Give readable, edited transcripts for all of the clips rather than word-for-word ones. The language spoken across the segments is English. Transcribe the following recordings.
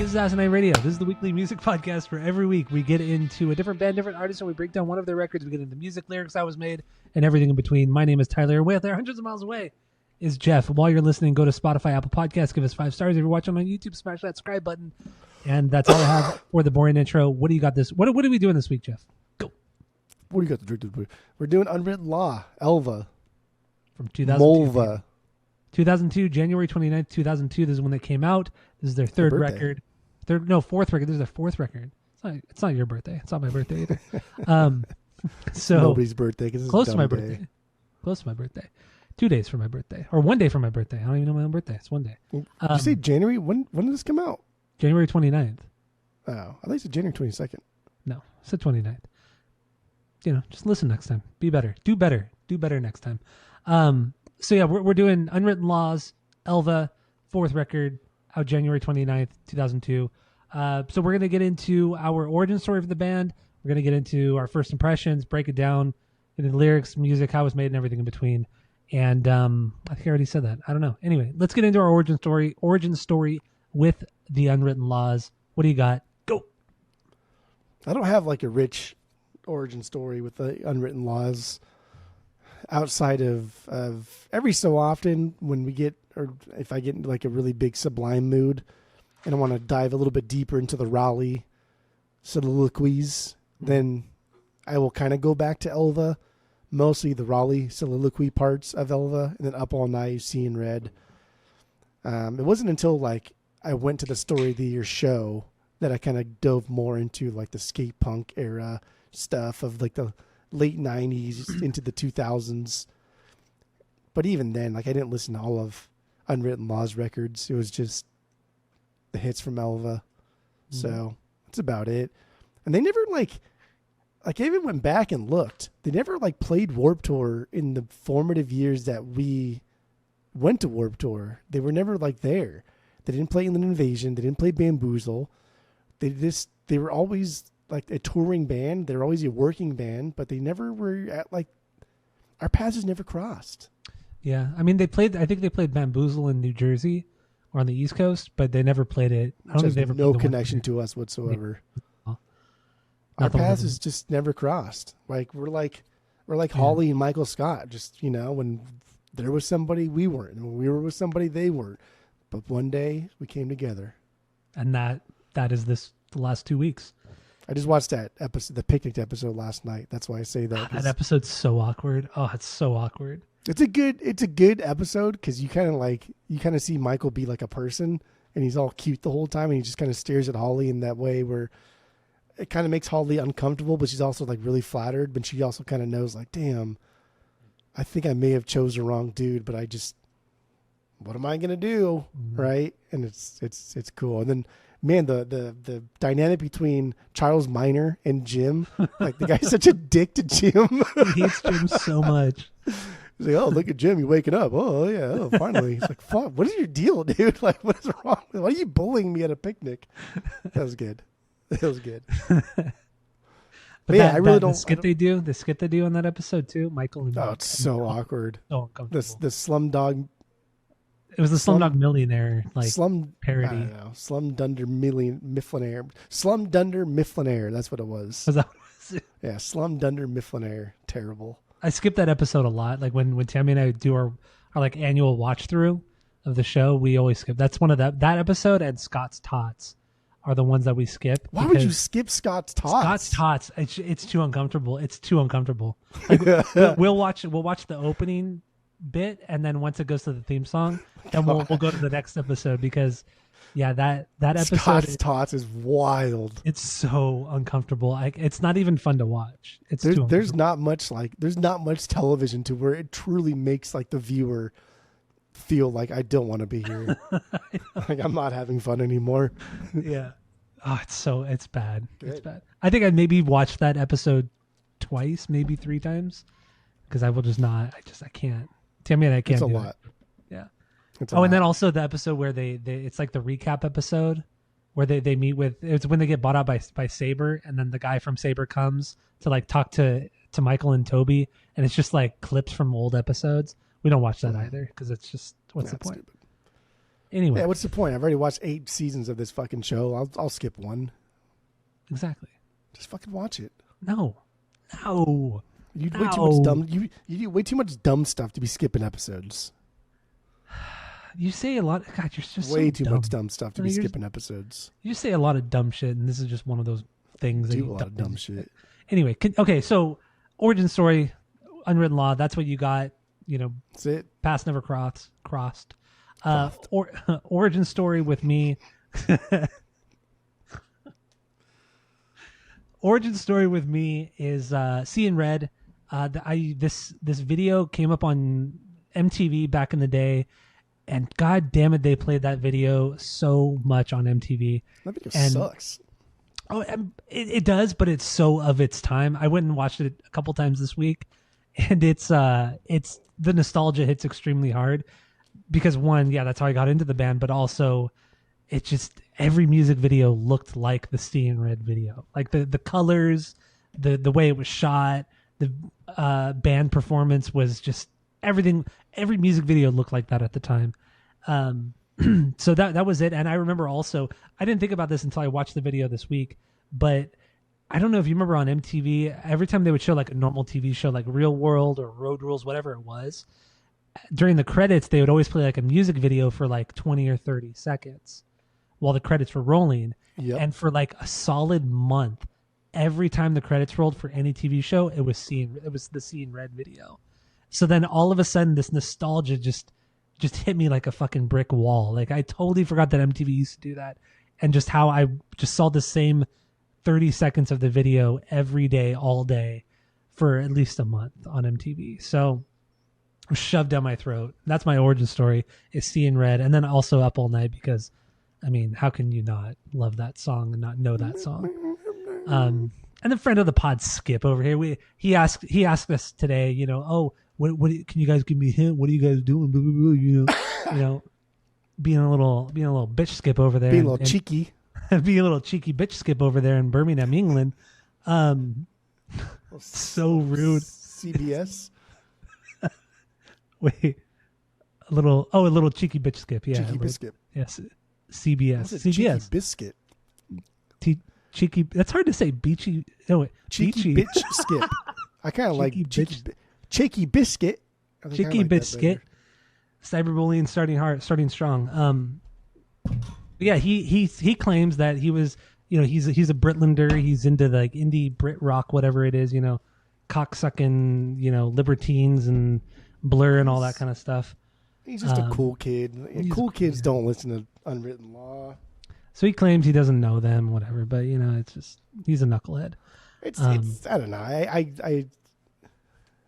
This is Asinine Radio. This is the weekly music podcast where every week we get into a different band, different artist, and we break down one of their records. We get into music, lyrics that was made, and everything in between. My name is Tyler, and way out there, hundreds of miles away, is Jeff. While you're listening, go to Spotify, Apple Podcasts, give us 5 stars. If you're watching on YouTube, smash that subscribe button. And that's all I have for the boring intro. What do you got this? What are we doing this week, Jeff? Go. What do you got to drink? We're doing Unwritten Law, Elva. From 2002. Molva. 2002, January 29th, 2002. This is when they came out. This is their third record. Fourth record. This is their fourth record. It's not your birthday. It's not my birthday either. So nobody's birthday. Close to my birthday. Close to my birthday. 2 days for my birthday. Or 1 day for my birthday. I don't even know my own birthday. It's 1 day. Did you say January? When did this come out? January 29th. Oh, I thought you said January 22nd. No, I said 29th. Just listen next time. Be better. Do better. Do better next time. So yeah, we're doing Unwritten Laws, Elva, fourth record, out January 29th, 2002. So we're going to get into our origin story for the band. We're going to get into our first impressions, break it down, get into lyrics, music, how it was made, and everything in between. And I think I already said that. I don't know. Anyway, let's get into our origin story with the Unwritten Laws. What do you got? Go. I don't have like a rich origin story with the Unwritten Laws outside of every so often when we get, or if I get into like a really big Sublime mood and I want to dive a little bit deeper into the Raleigh soliloquies, then I will kind of go back to Elva, mostly the Raleigh soliloquy parts of Elva, and then Up All Night, Seeing Red. It wasn't until like I went to the Story of the Year show that I kind of dove more into like the skate punk era stuff of like the late 90s into the 2000s. But even then, like I didn't listen to all of Unwritten Laws records. It was just the hits from Elva. Mm-hmm. So that's about it. And they never like I even went back and looked. They never like played Warped Tour in the formative years that we went to Warped Tour. They were never like there. They didn't play Inland Invasion. They didn't play Bamboozle. They were always like a touring band. They were always a working band, but they never were at like our paths never crossed. Yeah. I mean, I think they played Bamboozle in New Jersey or on the East Coast, but they never played it. I don't think they ever no connection to us whatsoever. Yeah. Our paths has just never crossed. Like we're like Holly and Michael Scott. Just, when there was somebody we weren't, and when we were with somebody they weren't. But one day we came together. And that is the last 2 weeks. I just watched that episode, the picnic episode last night. That's why I say that. That episode's so awkward. Oh, it's so awkward. It's a good episode because you kind of see Michael be like a person, and he's all cute the whole time, and he just kind of stares at Holly in that way where it kind of makes Holly uncomfortable, but she's also like really flattered, but she also kind of knows like, damn, I think I may have chose the wrong dude, but what am I gonna do, right? And it's cool. And then, man, the dynamic between Charles Minor and Jim, like the guy's such a dick to Jim. He hates Jim so much. He's like, oh, look at Jim, you waking up. Oh yeah, oh, finally. He's like, fuck, what is your deal, dude? Like, what is wrong? Why are you bullying me at a picnic? That was good. That was good. But yeah, I really don't. The skit they do on that episode too, Michael and it's so awkward. So uncomfortable. The Slumdog. It was the Slumdog Millionaire parody. I don't know. Slum Dunder Mifflinaire. Slum Dunder Mifflinaire. That's what it was. Was that what it was? Yeah, Slum Dunder Mifflinaire. Terrible. I skipped that episode a lot. Like when Tammy and I do our like annual watch through of the show, we always skip. That's one of that episode and Scott's Tots are the ones that we skip. Why would you skip Scott's Tots? Scott's Tots. It's too uncomfortable. It's too uncomfortable. Like we'll watch the opening bit, and then once it goes to the theme song, then we'll go to the next episode because that episode Scott's Tots is wild. It's so uncomfortable. It's not even fun to watch. There's not much television to where it truly makes like the viewer feel like I don't want to be here. Like I'm not having fun anymore. Yeah. Oh, it's bad. Good. It's bad. I think I maybe watched that episode twice, maybe 3 times, because I will just not. I can't. Tammy and I can't. It's a lot. Yeah. And then also the episode where they it's like the recap episode where they meet with, it's when they get bought out by Saber, and then the guy from Saber comes to like talk to Michael and Toby, and it's just like clips from old episodes. We don't watch that either because it's just, what's the point? Stupid. Anyway, Yeah, what's the point? I've already watched 8 seasons of this fucking show. I'll skip one. exactly. Just fucking watch it. No. You do way too much dumb. You do way too much dumb stuff to be skipping episodes. You say a lot. God, you're just Way so too dumb. much dumb stuff to be skipping episodes. You say a lot of dumb shit, and this is just one of those things. Do a lot of dumb shit. Anyway, okay, so origin story, Unwritten Law. That's what you got. You know, That's it. Paths never crossed. Origin story with me. Origin story with me is Seeing Red. This video came up on MTV back in the day, and god damn it, they played that video so much on MTV. That video sucks. Oh, it does, but it's so of its time. I went and watched it a couple times this week, and it's the nostalgia hits extremely hard because one, yeah, that's how I got into the band, but also it just every music video looked like the Seeing Red video, like the colors, the way it was shot, the band performance was just everything. Every music video looked like that at the time. So that was it. And I remember also, I didn't think about this until I watched the video this week, but I don't know if you remember on MTV, every time they would show like a normal TV show, like Real World or Road Rules, whatever it was, during the credits, they would always play like a music video for like 20 or 30 seconds while the credits were rolling. Yep. And for like a solid month, every time the credits rolled for any TV show, it was the Seeing Red video. So then all of a sudden this nostalgia just hit me like a fucking brick wall. Like I totally forgot that MTV used to do that, and just how I just saw the same 30 seconds of the video every day, all day for at least a month on MTV. So it was shoved down my throat. That's my origin story, is Seeing Red. And then also Up All Night, because I mean, how can you not love that song and not know that song? And the friend of the pod, Skip, over here, he asked us today, you know, oh, what can you guys give me a hint? What are you guys doing? Blah, blah, blah, you know, being a little bitch Skip over there, being a little cheeky, being a little cheeky bitch Skip over there in Birmingham, England. So rude. CBS. Wait, a little cheeky bitch Skip. Yeah, cheeky biscuit. Yes, CBS. CBS. Cheeky biscuit. Cheeky. That's hard to say. Beachy. No, wait. Cheeky Beachy. bitch Skip. I kind of like cheeky biscuit. Cheeky biscuit. Cyberbullying starting strong. Yeah, he claims that he was, you know, he's a Britlander. He's into like indie Brit rock, whatever it is, you know, cocksucking, you know, libertines and Blur and all that kind of stuff. He's just a cool kid. Cool kids don't listen to Unwritten Law. So he claims he doesn't know them, whatever. But you know, it's just he's a knucklehead. It's I don't know. I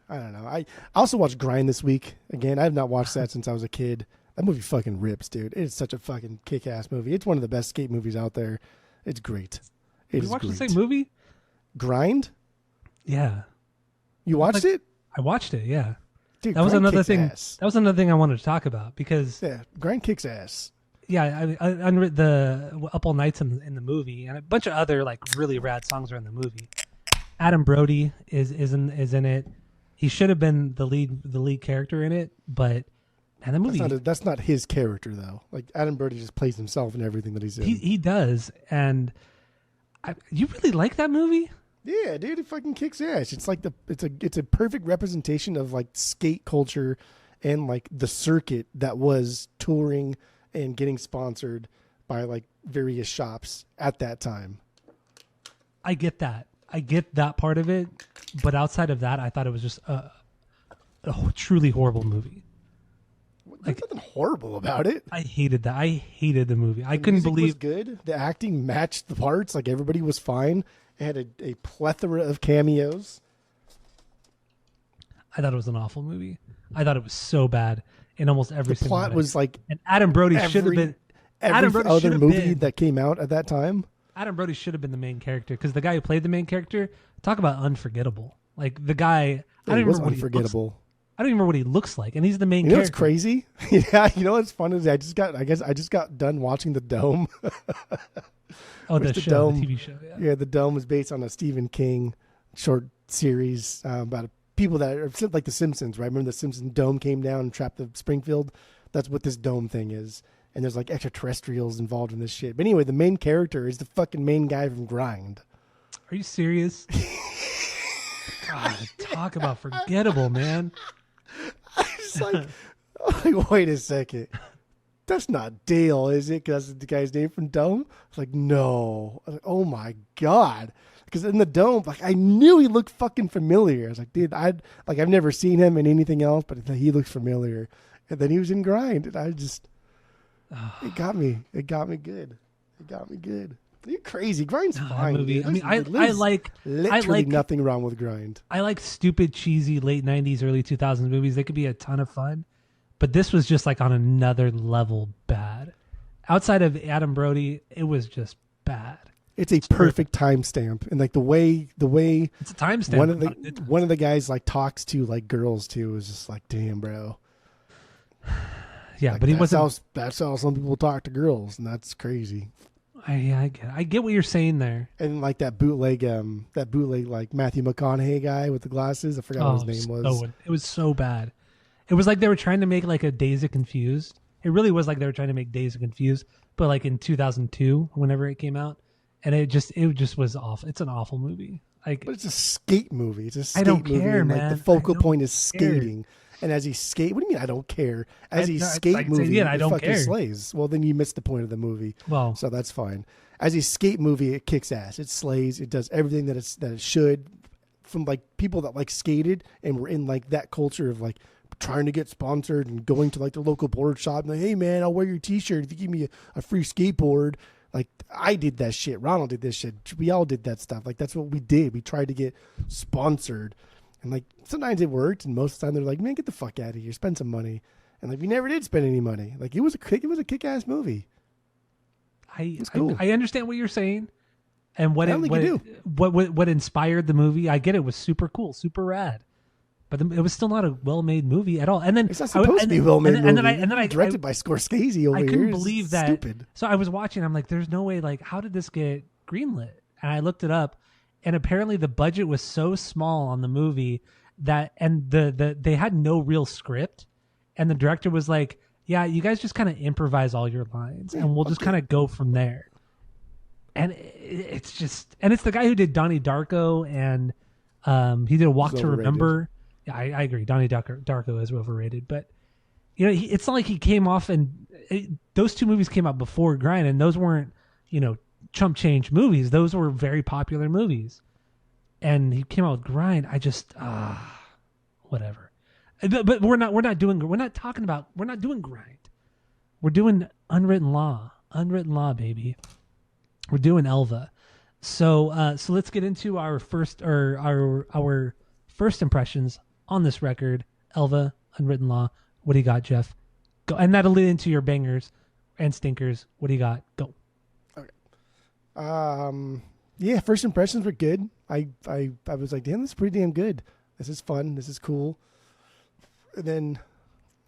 don't know. I also watched Grind this week. Again, I have not watched that since I was a kid. That movie fucking rips, dude. It's such a fucking kick-ass movie. It's one of the best skate movies out there. It's great. You watched the same movie? Grind? Yeah. You watched it? I watched it, yeah. Dude, that was another thing. Ass. That was another thing I wanted to talk about because Grind kicks ass. Yeah, I the Up All Nights in the movie, and a bunch of other like really rad songs are in the movie. Adam Brody is in it. He should have been the lead character in it, but man, the movie that's not his character though. Like Adam Brody just plays himself in everything that he's in. He does, and you really like that movie? Yeah, dude, it fucking kicks ass. It's like it's a perfect representation of like skate culture and like the circuit that was touring and getting sponsored by like various shops at that time. I get that. I get that part of it, but outside of that, I thought it was just a truly horrible movie. There's nothing horrible about it. I hated that. I hated the movie. I couldn't believe it was good. The acting matched the parts. Like everybody was fine. It had a plethora of cameos. I thought it was an awful movie. I thought it was so bad in almost every single way. The plot was like, and Adam Brody should have been. Every other movie that came out at that time. Adam Brody should have been the main character because the guy who played the main character, talk about unforgettable. Like the guy, I don't even remember unforgettable. I don't even remember what he looks like, and he's the main character. You know what's crazy? Yeah, you know what's fun is I just got done watching The Dome. The show, the TV show. Yeah, The Dome was based on a Stephen King short series about people that are like The Simpsons, right? Remember The Simpsons dome came down and trapped the Springfield? That's what this dome thing is. and there's like extraterrestrials involved in this shit. But anyway, the main character is the fucking main guy from Grind. Are you serious? God, talk about forgettable, man. I was like, wait a second. That's not Dale, is it? Because that's the guy's name from Dome. I was like, no. I was like, oh my God. Because in the Dome, like I knew he looked fucking familiar. I was like, dude, I've never seen him in anything else, but he looked familiar. And then he was in Grind, and I just, it got me. It got me good. You're crazy. Grind's fine. Movie. Dude. I mean, I like literally nothing wrong with Grind. I like stupid, cheesy late '90s, early 2000s movies. They could be a ton of fun, but this was just like on another level bad. Outside of Adam Brody, it was just bad. It's a perfect timestamp, and like the way it's a timestamp. One of the guys like talks to like girls too is just like, damn, bro. Yeah, like, but he wasn't. That's how some people talk to girls, and that's crazy. I get what you're saying there. And like that bootleg like Matthew McConaughey guy with the glasses. I forgot what his name was. It was so bad. It was like they were trying to make like a Dazed and Confused. It really was like they were trying to make Dazed and Confused, but like in 2002, whenever it came out, and it just was awful. It's an awful movie. Like, but it's a skate movie. It's a skate I don't movie. care, and, like, man. the focal point is skating. And as he skate, what do you mean I don't care? As he skate movie, I don't fucking care. slays. Well, then you missed the point of the movie. Well, so that's fine. As he skate movie, it kicks ass. It slays. It does everything that it should. From like people that like skated and were in like that culture of like trying to get sponsored and going to like the local board shop and like, hey man, I'll wear your T-shirt if you give me a free skateboard. Like I did that shit. Ronald did this shit. We all did that stuff. Like that's what we did. We tried to get sponsored. And like sometimes it worked, and most of the time they're like, "Man, get the fuck out of here, spend some money." And like we never did spend any money. Like it was a kick-ass movie. Cool. I understand what you're saying, and what inspired the movie. I get it was super cool, super rad, but it was still not a well-made movie at all. And then it's not supposed to be a well-made movie. And then I directed by Scorsese over here. I couldn't believe that. Stupid. So I was watching. I'm like, "There's no way. Like, how did this get greenlit?" And I looked it up. And apparently the budget was so small on the movie that, and they had no real script. And the director was like, yeah, you guys just kind of improvise all your lines and we'll just kind of go from there. And it's the guy who did Donnie Darko and he did A Walk to Remember. Yeah, I agree. Donnie Darko is overrated, but you know, it's not like he came off those two movies came out before Grind, and those weren't, you know, chump change movies. Those were very popular movies, and he came out with Grind. I just whatever. But we're not doing Grind. We're doing Unwritten Law, baby. We're doing Elva. So let's get into our first impressions on this record. Elva, Unwritten Law. What do you got, Jeff? Go, and that'll lead into your bangers and stinkers. What do you got? Go. Yeah, first impressions were good. I was like, damn, this is pretty damn good. This is fun. This is cool. And then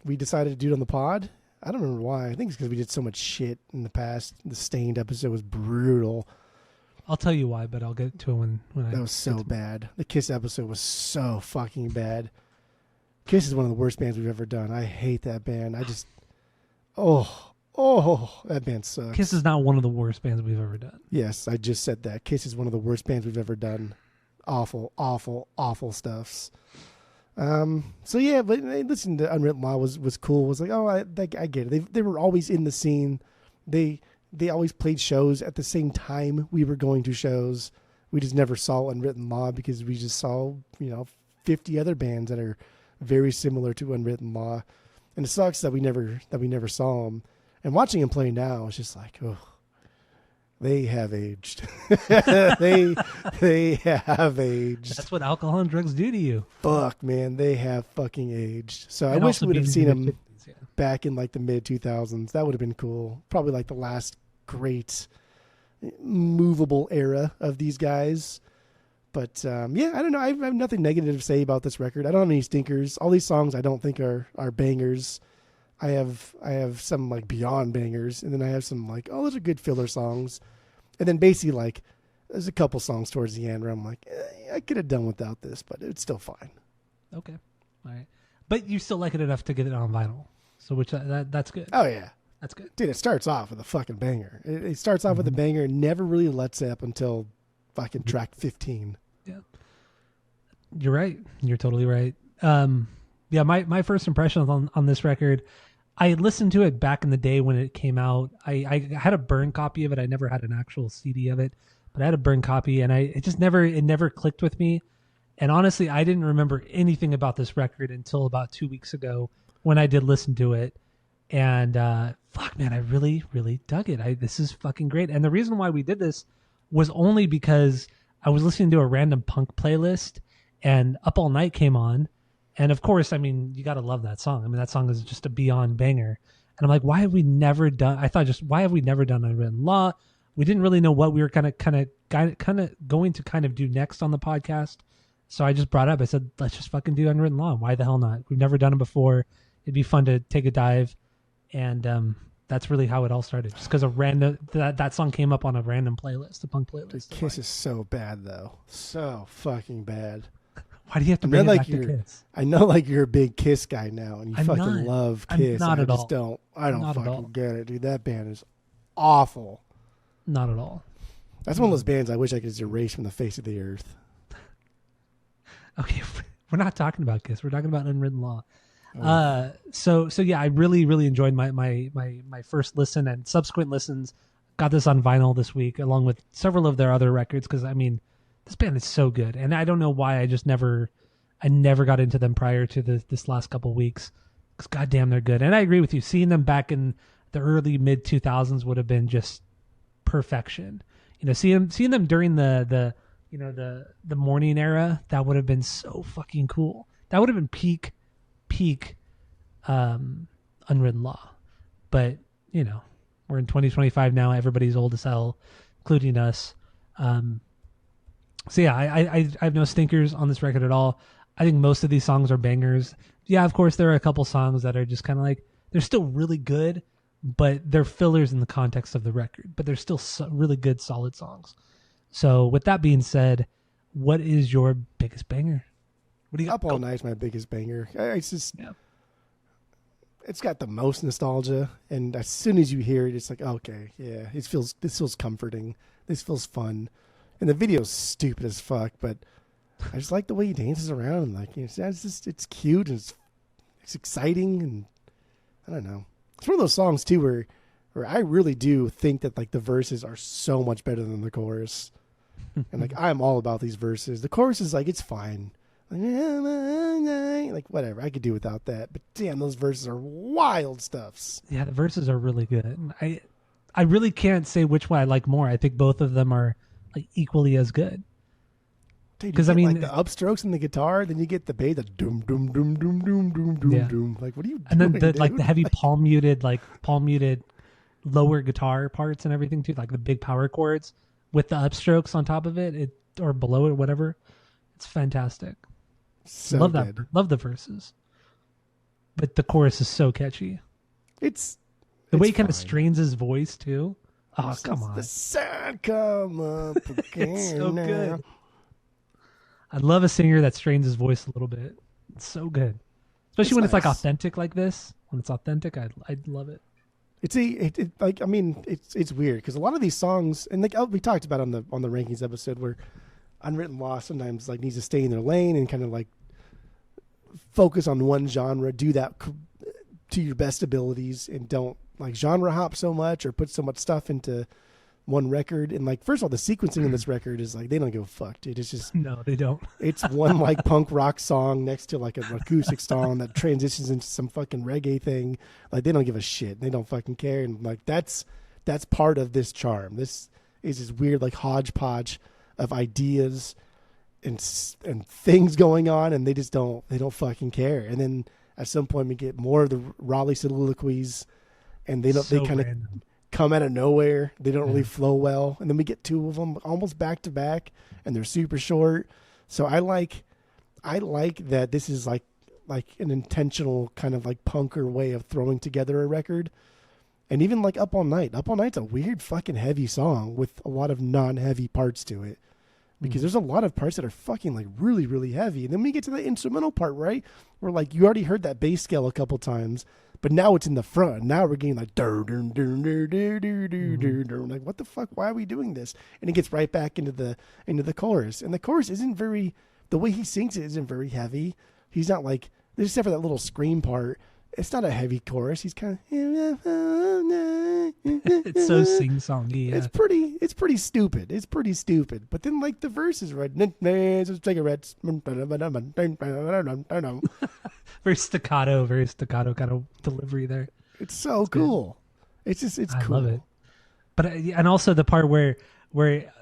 we decided to do it on the pod. I don't remember why. I think it's because we did so much shit in the past. The Stained episode was brutal. I'll tell you why, but I'll get to it when that was so bad. The Kiss episode was so fucking bad. Kiss is one of the worst bands we've ever done. I hate that band. I just, that band sucks. Kiss is not one of the worst bands we've ever done. Yes, I just said that. Kiss is one of the worst bands we've ever done. Awful, awful, awful stuffs. So yeah, but listening to Unwritten Law was cool. It was like, I get it. They were always in the scene. They always played shows at the same time we were going to shows. We just never saw Unwritten Law because we just saw, 50 other bands that are very similar to Unwritten Law. And it sucks that we never saw them. And watching them play now, it's just like, oh, they have aged. they have aged. That's what alcohol and drugs do to you. Fuck, man, they have fucking aged. So I wish we would have seen them back in like the mid 2000s. That would have been cool. Probably like the last great movable era of these guys. But yeah, I don't know. I have nothing negative to say about this record. I don't have any stinkers. All these songs I don't think are bangers. I have some like beyond bangers, and then I have some like, oh, those are good filler songs. And then basically like there's a couple songs towards the end where I'm like, I could have done without this, but it's still fine. Okay. All right. But you still like it enough to get it on vinyl. So that's good. Oh yeah. That's good. Dude, it starts off with a fucking banger. It starts off with a banger and never really lets up until fucking track 15. Yeah. You're right. You're totally right. Yeah, my first impressions on this record, I listened to it back in the day when it came out. I had a burn copy of it. I never had an actual CD of it, but I had a burn copy, and it never clicked with me. And honestly, I didn't remember anything about this record until about 2 weeks ago when I did listen to it. And fuck, man, I really, really dug it. This is fucking great. And the reason why we did this was only because I was listening to a random punk playlist, and Up All Night came on. And of course, I mean, you got to love that song. I mean, that song is just a beyond banger. And I'm like, why have we never done? I thought, just why have we never done Unwritten Law? We didn't really know what we were kind of going to do next on the podcast. So I just brought up. I said, let's just fucking do Unwritten Law. Why the hell not? We've never done it before. It'd be fun to take a dive. And that's really how it all started. Just because that song came up on a random playlist, a punk playlist. The Kiss is so bad, though. So fucking bad. Why do you have to bring it back to Kiss? I know, like, you're a big Kiss guy now, and you fucking love Kiss. I'm not at all. I don't fucking get it, dude. That band is awful. Not at all. That's one of those bands I wish I could just erase from the face of the earth. Okay, we're not talking about Kiss. We're talking about Unwritten Law. So yeah, I really, really enjoyed my first listen and subsequent listens. Got this on vinyl this week, along with several of their other records, because I mean, this band is so good, and I don't know why I never got into them prior to this last couple weeks, because goddamn, they're good. And I agree with you. Seeing them back in the early mid 2000s would have been just perfection. You know, seeing them during the morning era, that would have been so fucking cool. That would have been peak Unwritten Law. But you know, we're in 2025 now. Everybody's old as hell, including us. So yeah, I have no stinkers on this record at all. I think most of these songs are bangers. Yeah, of course, there are a couple songs that are just kind of like, they're still really good, but they're fillers in the context of the record. But they're still really good, solid songs. So with that being said, what is your biggest banger? What do you got? Up All Night's my biggest banger. It's got the most nostalgia, and as soon as you hear it, it's like, okay, yeah, this feels comforting. This feels fun. And the video's stupid as fuck, but I just like the way he dances around. And like, it's cute and it's exciting, and I don't know. It's one of those songs too where I really do think that like the verses are so much better than the chorus. And like, I'm all about these verses. The chorus is like, it's fine. Like whatever, I could do without that. But damn, those verses are wild stuffs. Yeah, the verses are really good. I really can't say which one I like more. I think both of them are like equally as good. Because I mean, like the upstrokes in the guitar, then you get the bass, the doom doom doom doom doom doom doom doom. Like, what are you doing? And then the heavy palm muted lower guitar parts and everything too, like the big power chords with the upstrokes on top of it, or below it, whatever. It's fantastic. So love good. that. Love the verses, but the chorus is so catchy. It's the way he kind of strains his voice too. Oh, come on. The sun come up again. It's so good. I love a singer that strains his voice a little bit. It's so good. Especially when it's like authentic like this. When it's authentic, I love it. It's it's weird because a lot of these songs, and like we talked about on the rankings episode, where Unwritten Law sometimes like needs to stay in their lane and kind of like focus on one genre, do that to your best abilities, and don't like genre hop so much or put so much stuff into one record. And like, first of all, the sequencing in this record is like, they don't give a fuck, dude. It's just, no, they don't. It's one like punk rock song next to like an acoustic song that transitions into some fucking reggae thing. Like, they don't give a shit. They don't fucking care. And like, that's part of this charm. This is this weird like hodgepodge of ideas and things going on, and they don't fucking care. And then at some point we get more of the Raleigh soliloquies, and they kind of come out of nowhere. They don't really flow well. And then we get two of them almost back to back, and they're super short. So I like that this is like an intentional kind of like punker way of throwing together a record. And even like Up All Night. Up All Night's a weird fucking heavy song with a lot of non-heavy parts to it. because there's a lot of parts that are fucking like really, really heavy. And then we get to the instrumental part, right? Where like you already heard that bass scale a couple times, but now it's in the front. Now we're getting like like what the fuck? Why are we doing this? And it gets right back into the chorus. And the chorus isn't very, the way he sings it isn't very heavy. He's not like, except for that little scream part. It's not a heavy chorus. He's kind of it's so sing-songy. Yeah. It's pretty stupid. It's pretty stupid. But then like the verses, right? Cigarettes. Very staccato kind of delivery there. It's so cool. It's cool. I love it. But and also the part where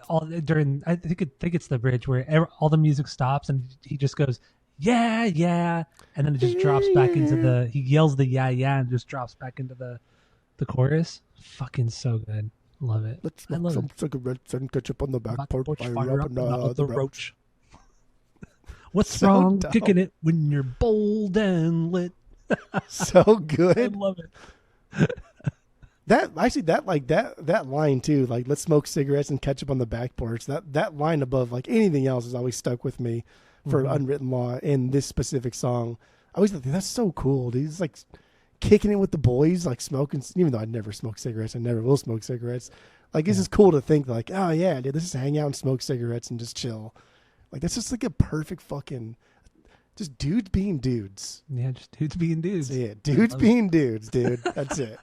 all during I think it's the bridge where all the music stops and he just goes yeah, and then it just drops back into he yells the yeah and just drops back into the chorus. Fucking so good. Love it. Let's smoke some cigarettes and ketchup on the back porch. Fire up another roach. What's so wrong dumb. kicking it when you're bold and lit? So good. I love it. That line too, like let's smoke cigarettes and ketchup on the back porch. That line above like anything else has always stuck with me for Unwritten Law in this specific song. I always thought that's so cool. Dude. He's like kicking it with the boys, like smoking. Even though I never smoke cigarettes, I never will smoke cigarettes. Like this is cool to think like, oh yeah, dude, this is hang out and smoke cigarettes and just chill. Like that's just like a perfect fucking, just dudes being dudes. Yeah, just dudes being dudes. That's it. Dudes being dudes, dude. That's it.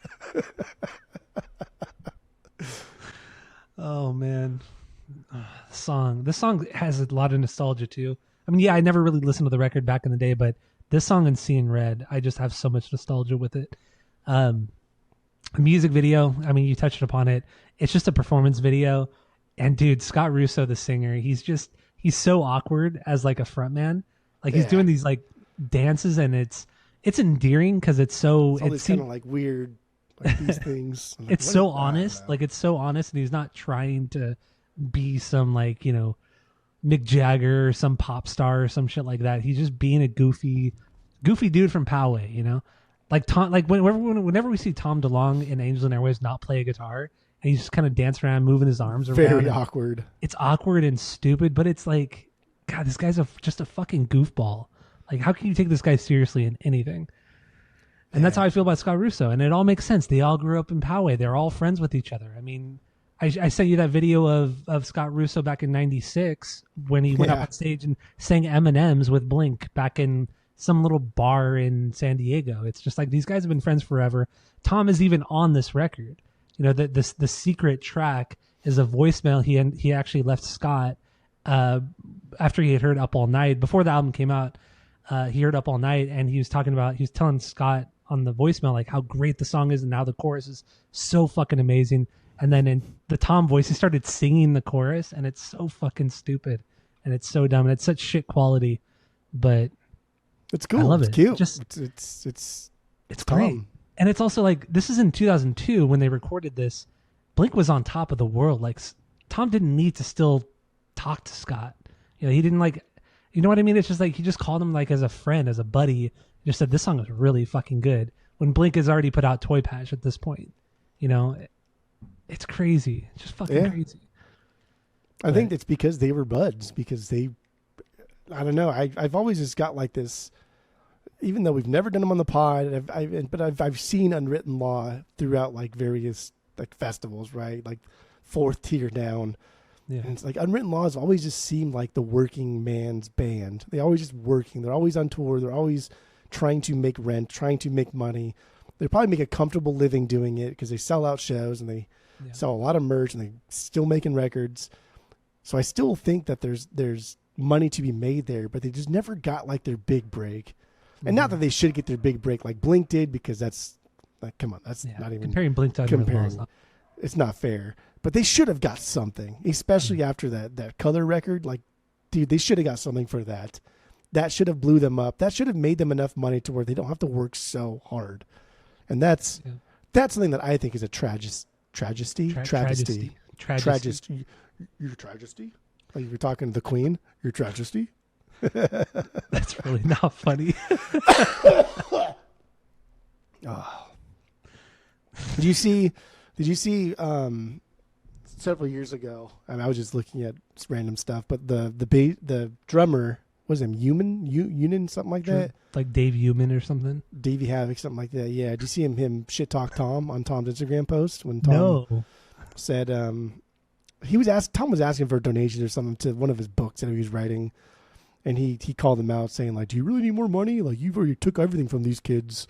Oh man, this song has a lot of nostalgia too. I mean, yeah, I never really listened to the record back in the day, but this song and Seeing Red, I just have so much nostalgia with it. Music video, I mean, you touched upon it. It's just a performance video, and dude, Scott Russo, the singer, he's so awkward as like a frontman. Like he's doing these like dances, and it's endearing because it's so it's kind of like weird, like these things. Like, it's so honest, like it's so honest, and he's not trying to be some like Mick Jagger or some pop star or some shit like that. He's just being a goofy dude from Poway, like Tom. Like whenever we see Tom DeLonge in Angels and Airwaves not play a guitar, and he's just kind of dancing around, moving his arms around. Very awkward. It's awkward and stupid, but it's like, God, this guy's just a fucking goofball. Like, how can you take this guy seriously in anything? And that's how I feel about Scott Russo. And it all makes sense. They all grew up in Poway. They're all friends with each other. I mean, I sent you that video of Scott Russo back in '96 when he went up on stage and sang M&M's with Blink back in some little bar in San Diego. It's just like these guys have been friends forever. Tom is even on this record. The secret track is a voicemail he actually left Scott after he had heard Up All Night. Before the album came out, he heard Up All Night, and he was telling Scott on the voicemail like how great the song is and how the chorus is so fucking amazing. And then in the Tom voice, he started singing the chorus, and it's so fucking stupid, and it's so dumb, and it's such shit quality, but it's cool. I love it's it. Cute. It's great. And it's also like, this is in 2002 when they recorded this. Blink was on top of the world. Like Tom didn't need to still talk to Scott. He didn't like, you know what I mean? It's just like, he just called him like as a friend, as a buddy. Just said, this song is really fucking good. When Blink has already put out Toy Patch at this point, it's crazy. It's just fucking crazy. I think it's because they were buds, because I don't know. I've always just got like this, even though we've never done them on the pod, but I've seen Unwritten Law throughout like various like festivals, right? Like Fourth Tier Down. Yeah. And it's like Unwritten Law has always just seemed like the working man's band. They're always just working. They're always on tour. They're always trying to make rent, trying to make money. They probably make a comfortable living doing it because they sell out shows and they sell a lot of merch and they still making records. So I still think that there's money to be made there, but they just never got like their big break. And not that they should get their big break like Blink did, because that's like, come on, that's not even comparing Blink to Unwritten Law. It's not fair. But they should have got something, especially after that Color record. Like, dude, they should have got something for that. That should have blew them up. That should have made them enough money to where they don't have to work so hard. And that's something that I think is a travesty. Your tragedy. Like you're talking to the Queen. Your tragedy. That's really not funny. Oh. Did you see several years ago. I mean, I was just looking at random stuff, but the drummer was him Unin something like that, like Dave Human or something. Davey Havoc something like that. Yeah, did you see him shit talk Tom on Tom's Instagram post when Tom said Tom was asking for a donation or something to one of his books that he was writing, and he called him out saying like, "Do you really need more money? Like you've already took everything from these kids."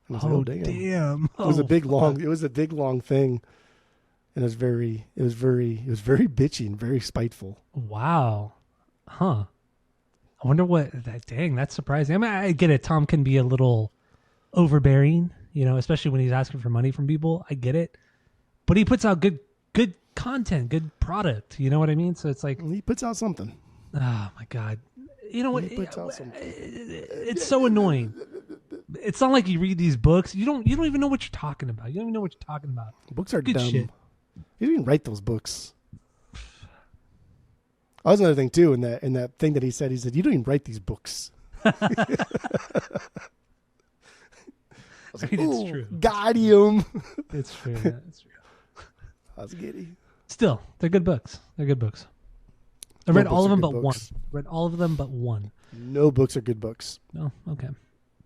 And I was like, "Oh damn!" It was a big long thing. And it was very bitchy and very spiteful. Wow. Huh. I wonder that's surprising. I mean, I get it. Tom can be a little overbearing, especially when he's asking for money from people. I get it. But he puts out good content, good product. You know what I mean? So it's like. He puts out something. Oh, my God. You know what? He puts out something. It's so annoying. It's not like you read these books. You don't even know what you're talking about. You don't even know what you're talking about. Books are good dumb. Shit. He didn't even write those books. That was another thing too. In that thing that he said, "You don't even write these books." I was like, it's true. Got him. It's true. Yeah, it's true. I was giddy. Still, they're good books. I read all of them but one. Read all of them but one. No books are good books. No. Okay.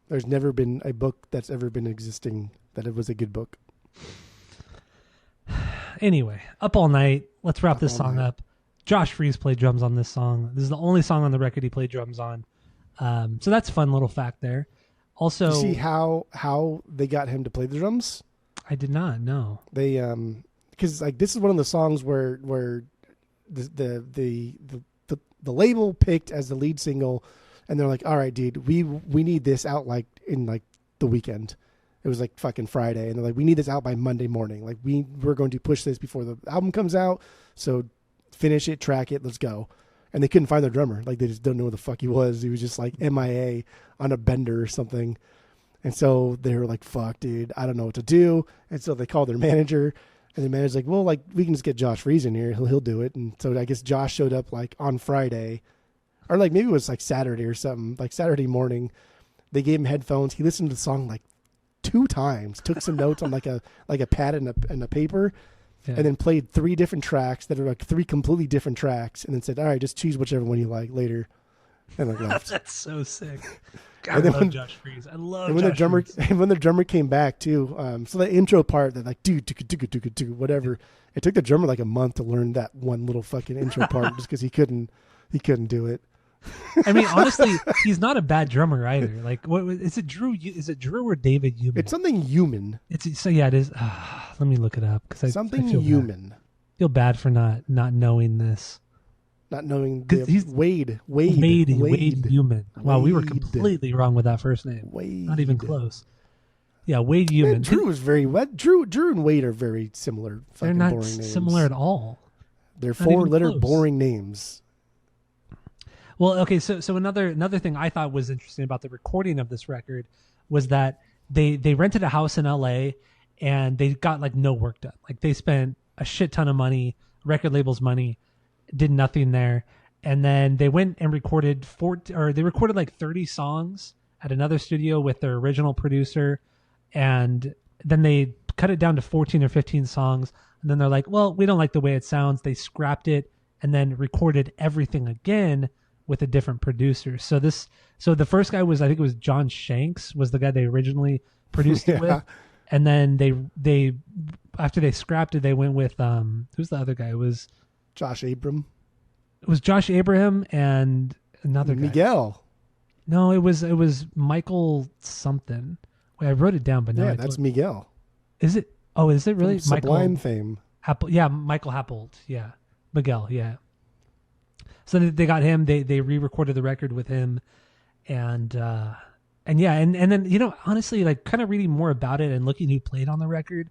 There's never been a book that's ever been existing that it was a good book. Anyway, Up All Night. Let's wrap this song up. Josh Freese played drums on this song. This is the only song on the record he played drums on. So that's a fun little fact there. Also, you see how they got him to play the drums? I did not know. They because like this is one of the songs where the label picked as the lead single, and they're like, "All right, dude, we need this out like in like the weekend." It was like fucking Friday, and they're like, "We need this out by Monday morning. Like we're going to push this before the album comes out. So finish it, track it, let's go." And they couldn't find their drummer. Like they just don't know where the fuck he was. He was just like MIA on a bender or something. And so they were like, "Fuck, dude, I don't know what to do." And so they called their manager, and the manager's like, "Well, like we can just get Josh Freese in here. He'll do it." And so I guess Josh showed up like on Friday, or like maybe it was like Saturday or something. Like Saturday morning, they gave him headphones. He listened to the song like 2 times, took some notes on like a pad and a paper, and then played 3 different tracks that are like 3 completely different tracks, and then said, "All right, just choose whichever one you like later," and like left. That's so sick. God, I love Josh Freese. I love. And when the drummer came back too, so the intro part that like do whatever, it took the drummer like a month to learn that one little fucking intro part just because he couldn't do it. I mean, honestly, he's not a bad drummer either. Like, what is it? Drew? Is it Drew or David Human? It's something human. It is. Let me look it up because I feel human. Bad. Feel bad for not knowing this. Not knowing he's Wade Human. Wow, we were completely wrong with that first name. Wade. Not even close. Yeah, Wade Human. Man, Drew was very wet. Drew and Wade are very similar. They're not boring names. similar at all. They're 4-letter boring names. Well, okay, so another thing I thought was interesting about the recording of this record was that they rented a house in LA and they got like no work done. Like they spent a shit ton of money, record label's money, did nothing there. And then they went and recorded like 30 songs at another studio with their original producer, and then they cut it down to 14 or 15 songs. And then they're like, "Well, we don't like the way it sounds." They scrapped it and then recorded everything again with a different producer. So the first guy was, I think it was John Shanks was the guy they originally produced it with. And then they after they scrapped it, they went with who's the other guy? It was Josh Abraham. It was Josh Abraham and another guy. Miguel. No, it was Michael something. Wait, I wrote it down, but now that's Miguel. Is it? Oh, is it really? From Sublime fame. Michael Happold. Yeah, Miguel. Yeah. So they got him. They re-recorded the record with him, and then honestly, like kind of reading more about it and looking who played on the record,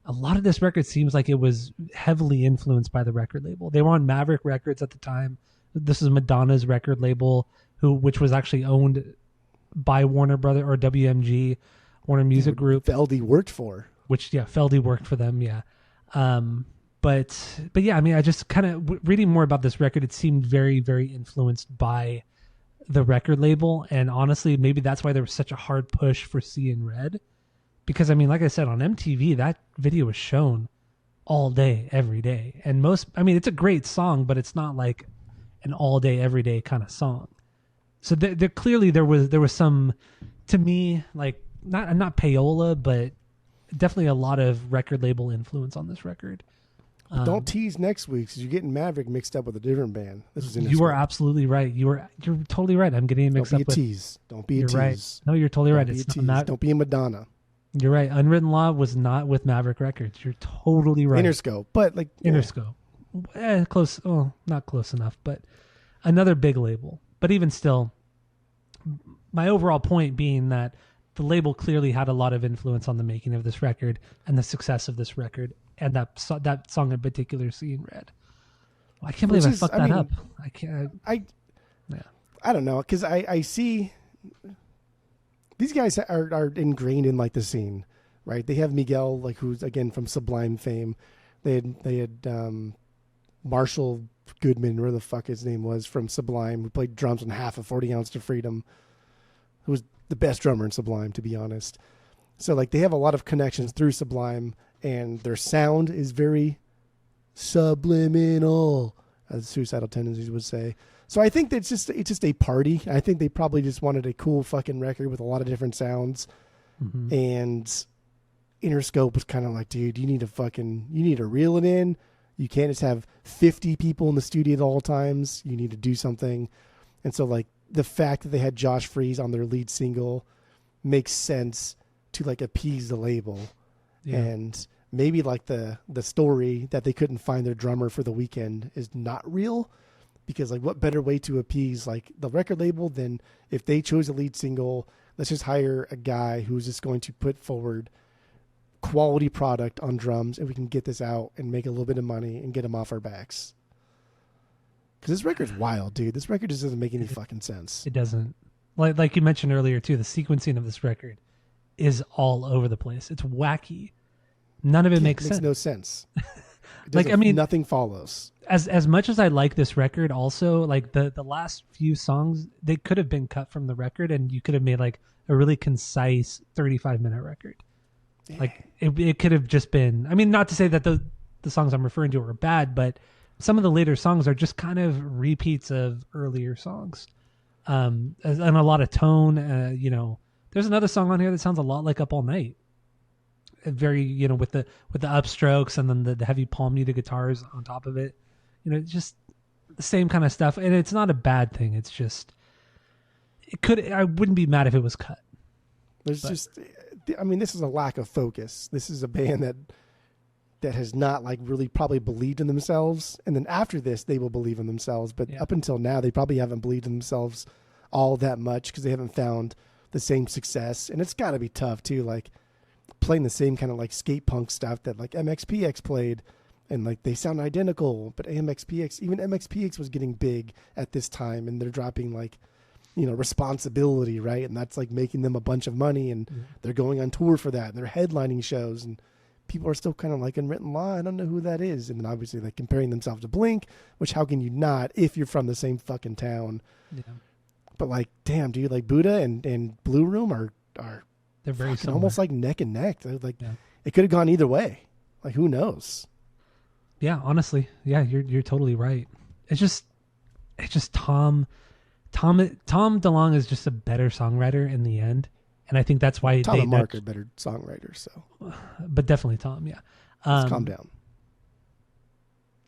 a lot of this record seems like it was heavily influenced by the record label. They were on Maverick Records at the time. This is Madonna's record label, which was actually owned by Warner Brother or WMG, Warner Music Group. Feldy worked for. Feldy worked for them. Yeah. But yeah, I mean, I just kind of reading more about this record, it seemed very, very influenced by the record label. And honestly, maybe that's why there was such a hard push for Seeing Red. Because I mean, like I said, on MTV, that video was shown all day, every day. And it's a great song, but it's not like an all day, every day kind of song. So there clearly there was some, to me, like not payola, but definitely a lot of record label influence on this record. Don't tease next week because you're getting Maverick mixed up with a different band. This was You are absolutely right. You're totally right. I'm getting mixed up with. Don't be a tease. Don't be a tease. Right. No, you're totally right. It's not don't be a Madonna. You're right. Unwritten Law was not with Maverick Records. You're totally right. Interscope, but like Interscope, close. Oh, not close enough, but another big label. But even still, my overall point being that the label clearly had a lot of influence on the making of this record and the success of this record. And that song in particular, Seeing Red. Well, I can't believe I fucked that up. I can't. I don't know, because I see these guys are ingrained in like the scene, right? They have Miguel, like, who's again from Sublime fame. They had Marshall Goodman, where the fuck his name was, from Sublime, who played drums on half of 40 Ounce to Freedom, who was the best drummer in Sublime, to be honest. So like they have a lot of connections through Sublime. And their sound is very subliminal, as Suicidal Tendencies would say. So I think that it's just a party. I think they probably just wanted a cool fucking record with a lot of different sounds. Mm-hmm. And Interscope was kind of like, dude, you need to reel it in. You can't just have 50 people in the studio at all times. You need to do something. And so like the fact that they had Josh Freese on their lead single makes sense to like appease the label. Yeah. And maybe like the story that they couldn't find their drummer for the weekend is not real, because like what better way to appease like the record label than if they chose a lead single, let's just hire a guy who's just going to put forward quality product on drums and we can get this out and make a little bit of money and get them off our backs. Because this record's wild, dude. This record just doesn't make any fucking sense. It doesn't. Like you mentioned earlier too, the sequencing of this record is all over the place. It's wacky. None of it makes sense. Makes no sense. Nothing follows. As much as I like this record, also like the last few songs, they could have been cut from the record, and you could have made like a really concise 35-minute record. Yeah. Like it could have just been. I mean, not to say that the songs I'm referring to are bad, but some of the later songs are just kind of repeats of earlier songs, and a lot of tone. There's another song on here that sounds a lot like Up All Night. Very, with the upstrokes and then the heavy palm muted guitars on top of it. Just the same kind of stuff. And it's not a bad thing. It's just, I wouldn't be mad if it was cut. This is a lack of focus. This is a band that has not like really probably believed in themselves. And then after this, they will believe in themselves. But up until now, they probably haven't believed in themselves all that much because they haven't found the same success. And it's got to be tough too, like playing the same kind of like skate punk stuff that like MXPX played, and like they sound identical, but even MXPX was getting big at this time, and they're dropping like, Responsibility, right? And that's like making them a bunch of money, and they're going on tour for that, and they're headlining shows, and people are still kind of like, Unwritten Law, I don't know who that is. And then obviously like comparing themselves to Blink, which how can you not if you're from the same fucking town? Yeah. But like, damn, dude, like Buddha and Blue Room are they're very similar. Almost like neck and neck. Like it could have gone either way. Like who knows? Yeah, honestly, yeah, you're totally right. It's just Tom DeLonge is just a better songwriter in the end, and I think that's why Tom and Mark are better songwriters. So, but definitely Tom. Yeah, let's calm down.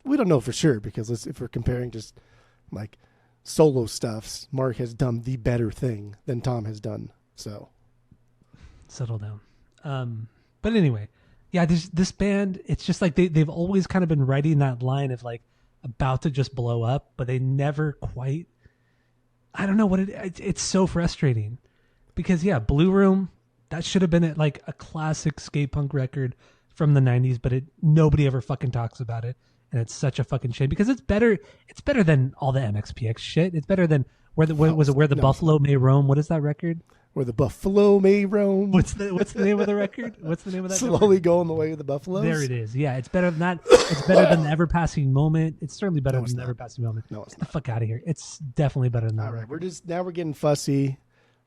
We don't know for sure because if we're comparing just like solo stuffs, Mark has done the better thing than Tom has done. So, settle down. But anyway, yeah, this band, it's just like they've always kind of been writing that line of like about to just blow up, but they never quite. I don't know what it's so frustrating because Blue Room, that should have been like a classic skate punk record from the 90s, but nobody ever fucking talks about it. And it's such a fucking shame because it's better than all the MXPX shit. It's better than Where the Buffalo May Roam. What is that record? Where the Buffalo May Roam. What's the name of the record? What's the name of that? Slowly Going the Way of the Buffaloes. There it is. Yeah, it's better than that. It's better than the Ever Passing Moment. It's certainly better than the Ever Passing Moment. No, it's not. Get the fuck out of here. It's definitely better than that. All right, we're getting fussy.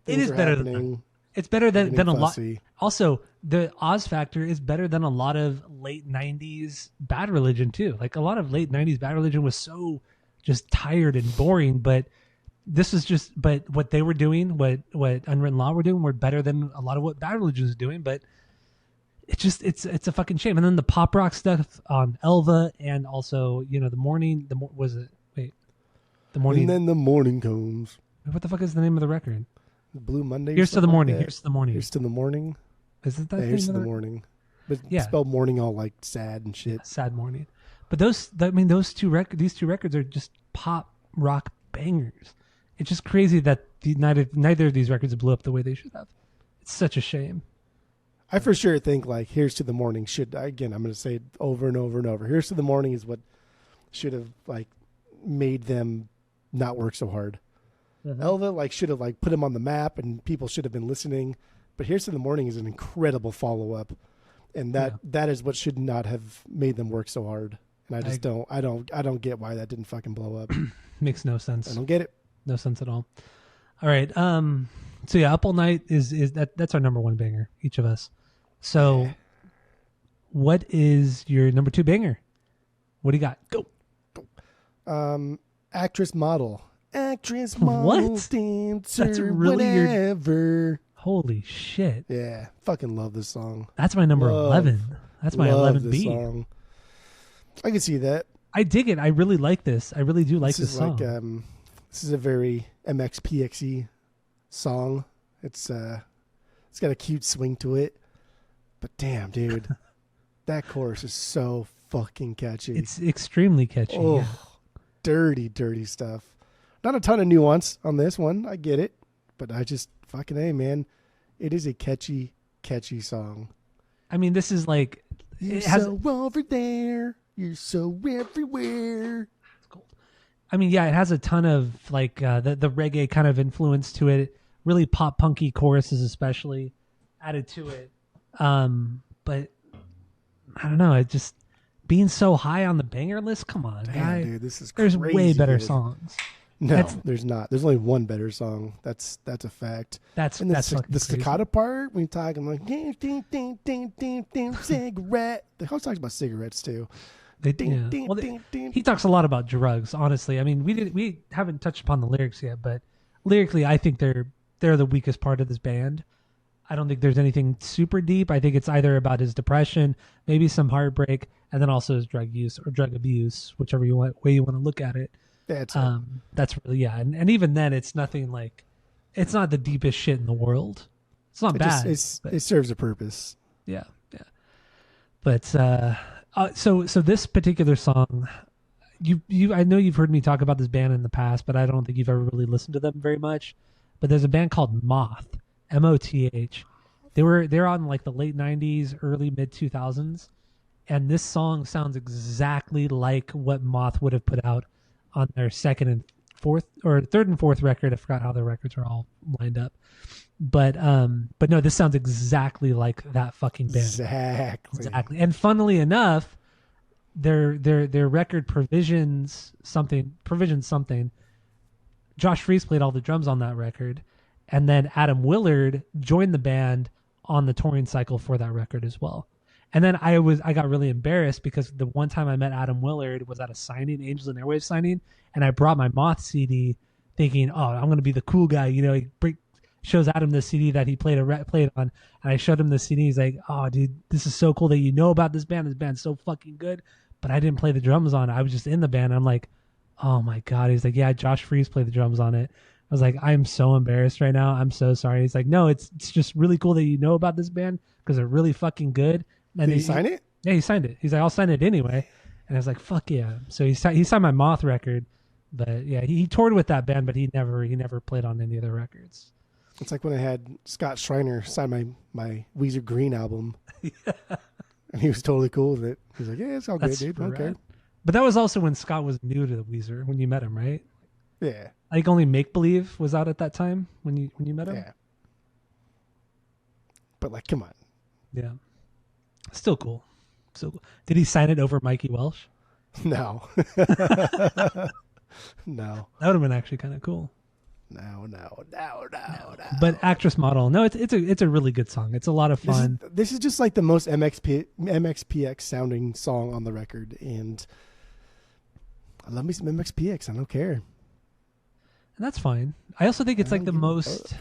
It is better than that. It's better than a lot. Fussy. Also, the Oz Factor is better than a lot of late 90s Bad Religion, too. Like, a lot of late 90s Bad Religion was so just tired and boring, but but what they were doing, what Unwritten Law were doing, were better than a lot of what Bad Religion was doing, but it's a fucking shame. And then the pop rock stuff on Elva, and also, the morning, the morning. And then the morning comes. What the fuck is the name of the record? Blue Monday. Here's to the morning. Like Here's to the morning. Here's to the morning. Is it that? Yeah, here's to the morning. But spelled morning all like sad and shit. Yeah, sad morning. But these two records are just pop rock bangers. It's just crazy that neither of these records blew up the way they should have. It's such a shame. I for sure think like Here's to the Morning should, again, I'm going to say it over and over and over. Here's to the Morning is what should have like made them not work so hard. Mm-hmm. Elva like should have like put them on the map and people should have been listening. But Here's to the Morning is an incredible follow-up. And that is what should not have made them work so hard. And I just don't get why that didn't fucking blow up. Makes no sense. I don't get it. No sense at all. All right. So yeah, Up All Night is that's our number one banger, each of us. So what is your number two banger? What do you got? Go. Actress model, dancer, That's really whatever. Holy shit. Yeah. Fucking love this song. That's my number 11. That's my 11B. Song. I can see that. I dig it. I really like this. I really do like this song. This is a very MXPXE song. It's got a cute swing to it. But damn, dude, that chorus is so fucking catchy. It's extremely catchy. Oh, yeah. Dirty, dirty stuff. Not a ton of nuance on this one. I get it. But I just fucking A, man. It is a catchy, catchy song. I mean, this is like... You're so over there. You're so everywhere. I mean, yeah, it has a ton of like the reggae kind of influence to it. Really pop punky choruses, especially added to it. But I don't know. It just being so high on the banger list. Come on, damn, dude, this is there's crazy way better good. Songs. No, there's not. There's only one better song. That's a fact. That's the staccato part when you're talking like cigarette. The host talks about cigarettes too. He talks a lot about drugs. Honestly, I mean, we haven't touched upon the lyrics yet, but lyrically, I think they're the weakest part of this band. I don't think there's anything super deep. I think it's either about his depression, maybe some heartbreak, and then also his drug use or drug abuse, whichever way you want to look at it. That's really and even then, it's nothing like, it's not the deepest shit in the world. It's not bad. It serves a purpose. Yeah. But so this particular song, I know you've heard me talk about this band in the past, but I don't think you've ever really listened to them very much. But there's a band called Moth, Moth. They're on like the late 90s, early mid 2000s, and this song sounds exactly like what Moth would have put out on their third and fourth record. I forgot how their records are all lined up. But no, this sounds exactly like that fucking band. Exactly. And funnily enough, their record Provision something. Josh Freese played all the drums on that record, and then Adam Willard joined the band on the touring cycle for that record as well. And then I got really embarrassed because the one time I met Adam Willard was at a signing, Angels and Airwaves signing, and I brought my Moth CD thinking, oh, I'm going to be the cool guy. He shows Adam the CD that he played on, and I showed him the CD. He's like, oh, dude, this is so cool that you know about this band. This band's so fucking good. But I didn't play the drums on it. I was just in the band. I'm like, oh my God. He's like, yeah, Josh Freese played the drums on it. I was like, I'm so embarrassed right now. I'm so sorry. He's like, no, it's just really cool that you know about this band because they're really fucking good. And Did he sign it? Yeah, he signed it. He's like, I'll sign it anyway. And I was like, fuck yeah. So he signed my Moth record. But yeah, he toured with that band, but he never played on any of their records. It's like when I had Scott Schreiner sign my Weezer Green album. Yeah. And he was totally cool with it. He's like, yeah, it's all good, dude. Okay. Rad. But that was also when Scott was new to the Weezer, when you met him, right? Yeah. I think only Make Believe was out at that time when you met him. Yeah. But like, come on. Yeah. Still cool. Did he sign it over Mikey Welsh? No. No. That would have been actually kind of cool. But Actress Model, no, it's a really good song. It's a lot of fun. This is just like the most MXPX sounding song on the record, and I love me some MXPX. I don't care. And that's fine. I also think it's like the most.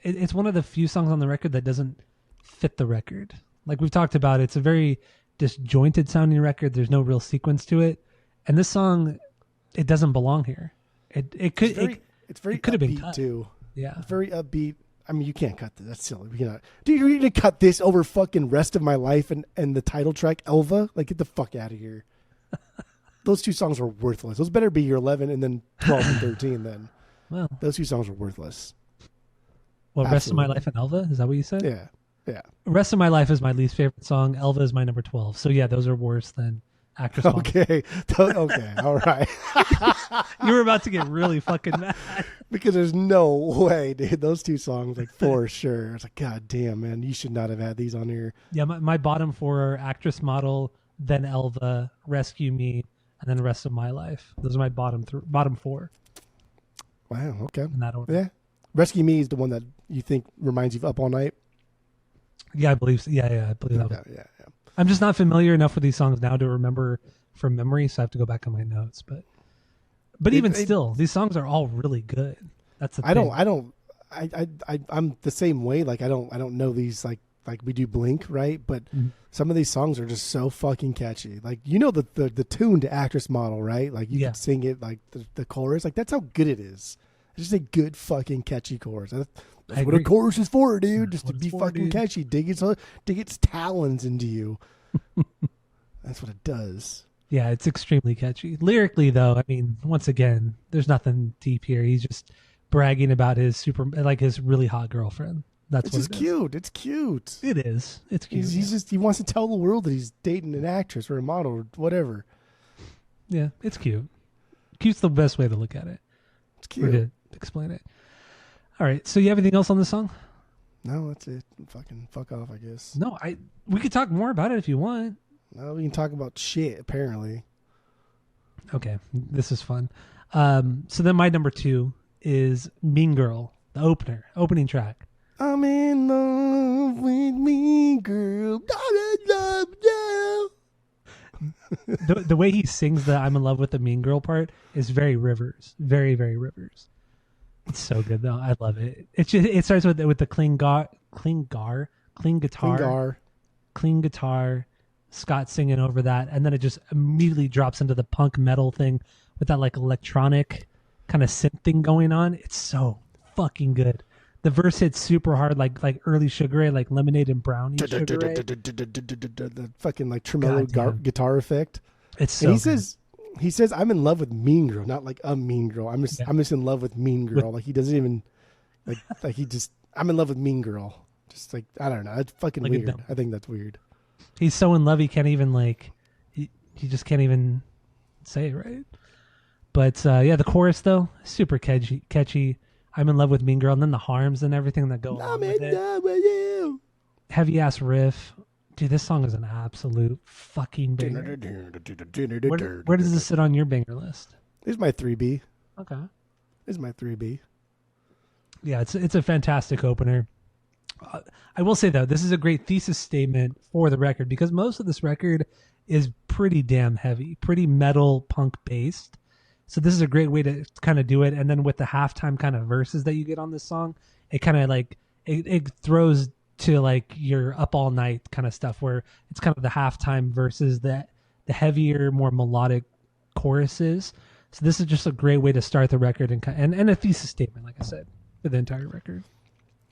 It's one of the few songs on the record that doesn't fit the record. Like we've talked about, it's a very disjointed sounding record. There's no real sequence to it, and this song, it doesn't belong here. It could have been cut too. Yeah, it's very upbeat. I mean, you can't cut this. That's silly. We cannot. Dude, you're going to cut this over fucking Rest of My Life and the title track Elva? Like, get the fuck out of here. Those two songs are worthless. Those better be your 11 and then 12 and 13 then. Well, those two songs are worthless. Well, Rest of My Life and Elva? Is that what you said? Yeah. Yeah. Rest of My Life is my least favorite song. Elva is my number 12. So, yeah, those are worse than Actress Model. Okay. Okay. All right. You were about to get really fucking mad. Because there's no way, dude. Those two songs, like, for sure. It's like, God damn, man. You should not have had these on here. Yeah, my bottom four are Actress Model, then Elva, Rescue Me, and then Rest of My Life. Those are my bottom four. Wow, okay. In that order. Yeah. Rescue Me is the one that you think reminds you of Up All Night? Yeah, I believe so. Yeah, I believe that. Yeah. I'm just not familiar enough with these songs now to remember from memory, so I have to go back on my notes. But even still, these songs are all really good. That's the thing. I'm the same way. Like I don't know these like we do Blink, right? But some of these songs are just so fucking catchy. Like the tune to Actress Model, right? Like you can sing it like the chorus. Like that's how good it is. It's just a good fucking catchy chorus. That's what a chorus is for, dude. Just to be fucking catchy. Dig its talons into you. That's what it does. Yeah, it's extremely catchy. Lyrically, though, I mean, once again, there's nothing deep here. He's just bragging about his his really hot girlfriend. That's what it is. Cute. It's cute. It is. It's cute. He wants to tell the world that he's dating an actress or a model or whatever. Yeah, it's cute. Cute's the best way to look at it. It's cute. Or to explain it. All right. So you have anything else on this song? No, that's it. Fucking fuck off, I guess. No, we could talk more about it if you want. No, we can talk about shit, apparently. Okay. This is fun. So then my number 2 is Mean Girl, the opening track. I'm in love with Mean Girl. I'm in love now. The way he sings the I'm in love with the Mean Girl part is very Rivers. Very, very Rivers. It's so good though. I love it. It starts with the clean guitar, Scott singing over that, and then it just immediately drops into the punk metal thing with that like electronic kind of synth thing going on. It's so fucking good. The verse hits super hard, like early Sugar Ray, like Lemonade and Brownie Sugar Ray. The fucking like tremolo guitar effect. It's so. And he says, "I'm in love with Mean Girl," not like a mean girl. I'm just in love with Mean Girl. Like he doesn't even like he just. I'm in love with Mean Girl. Just like I don't know. It's fucking like weird. I think that's weird. He's so in love he can't even he just can't even say it right. But the chorus though, super catchy. I'm in love with Mean Girl, and then the harms and everything that go along with it. I'm in love with you. Heavy ass riff. Dude, this song is an absolute fucking banger. Where does this sit on your banger list? It's my 3B. Okay. It's my 3B. Yeah, it's a fantastic opener. I will say though, this is a great thesis statement for the record because most of this record is pretty damn heavy, pretty metal punk based. So this is a great way to kind of do it. And then with the halftime kind of verses that you get on this song, it kind of like it throws to like your Up All Night kind of stuff where it's kind of the halftime versus the heavier, more melodic choruses. So this is just a great way to start the record and a thesis statement, like I said, for the entire record.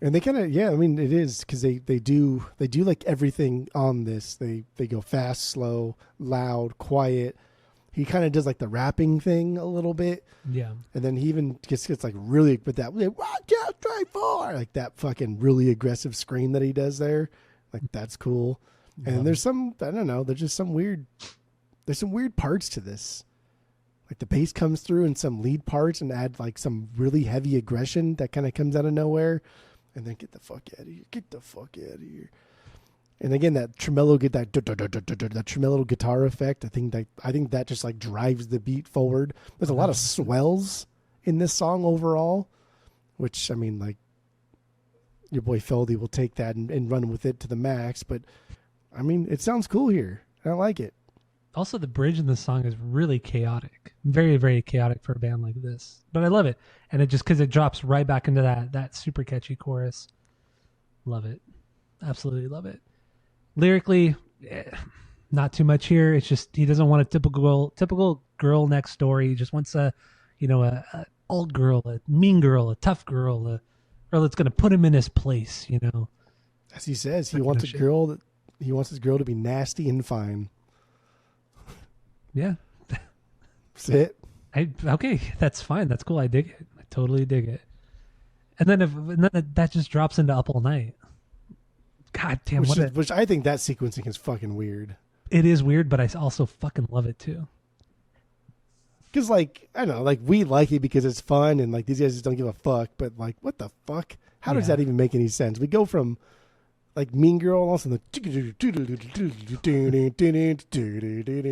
And they kind of, I mean, it is because they do like everything on this. They go fast, slow, loud, quiet. He kind of does like the rapping thing a little bit. Yeah. And then he even gets like really with that 1, 2, 3, 4, like that fucking really aggressive scream that he does there. Like that's cool. And there's some, I don't know, there's some weird parts to this. Like the bass comes through in some lead parts and add like some really heavy aggression that kind of comes out of nowhere. And then get the fuck out of here. And again, that tremolo that tremolo guitar effect. I think that just like drives the beat forward. There's a lot of swells in this song overall, which I mean, like, your boy Feldy will take that and run with it to the max. But I mean, it sounds cool here. I like it. Also, the bridge in the song is really chaotic, very, very chaotic for a band like this. But I love it, and it just because it drops right back into that super catchy chorus. Love it, absolutely love it. Lyrically, not too much here. It's just he doesn't want a typical girl next door. He just wants a old girl, a mean girl, a tough girl, a girl that's gonna put him in his place. As he says, he wants he wants his girl to be nasty and fine. Yeah. That's it. Okay, that's fine. That's cool. I dig it. I totally dig it. And then that just drops into Up All Night. God damn, which I think that sequencing is fucking weird. It is weird, but I also fucking love it too. Because, like, I don't know, like, we like it because it's fun and, like, these guys just don't give a fuck. But, like, what the fuck? How does that even make any sense? We go from, like, Mean Girl and also the...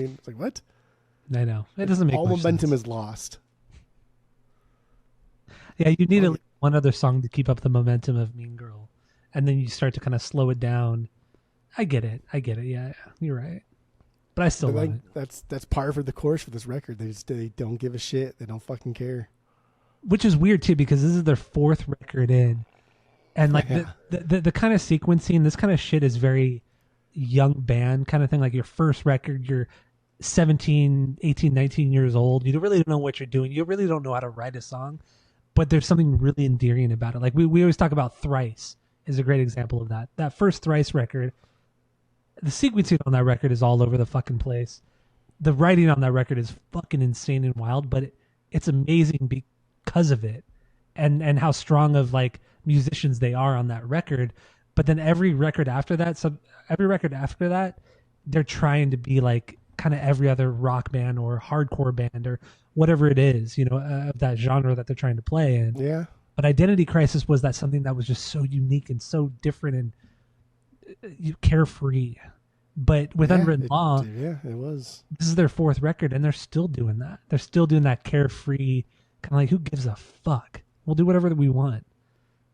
It's like, what? I know. It doesn't make all much momentum sense. is lost. Yeah, you need at least one other song to keep up the momentum of Mean Girl. And then you start to kind of slow it down. I get it. Yeah, you're right. But I still love it. That's par for the course for this record. They don't give a shit. They don't fucking care. Which is weird too, because this is their fourth record in. And like the kind of sequencing, this kind of shit is very young band kind of thing. Like your first record, you're 17, 18, 19 years old. You really don't know what you're doing. You really don't know how to write a song. But there's something really endearing about it. Like we always talk about Thrice is a great example of that. That first Thrice record, the sequencing on that record is all over the fucking place. The writing on that record is fucking insane and wild, but it's amazing because of it and how strong of like musicians they are on that record. But then every record after that, they're trying to be like kind of every other rock band or hardcore band or whatever it is, of that genre that they're trying to play in. Yeah. But Identity Crisis was that something that was just so unique and so different and carefree. But with Unwritten Law, it was. This is their fourth record, and they're still doing that. They're still doing that carefree kind of like, who gives a fuck? We'll do whatever that we want.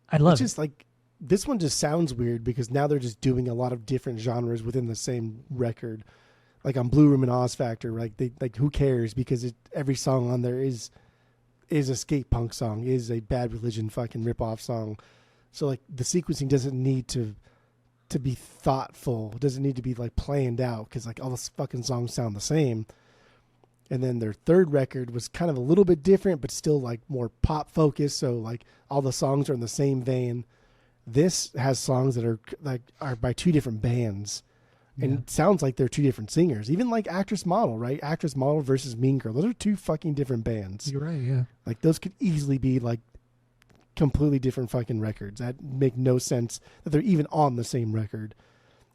I love it. Just like this one just sounds weird because now they're just doing a lot of different genres within the same record. Like on Blue Room and Oz Factor, like who cares? Because every song on there is a skate punk song, is a Bad Religion fucking ripoff song. So like the sequencing doesn't need to be thoughtful. It doesn't need to be like planned out because like all the fucking songs sound the same. And then their third record was kind of a little bit different, but still like more pop focused. So like all the songs are in the same vein. This has songs that are by two different bands. And it sounds like they're two different singers. Even like Actress Model, right? Actress Model versus Mean Girl. Those are two fucking different bands. You're right, yeah. Like those could easily be like completely different fucking records. That make no sense that they're even on the same record.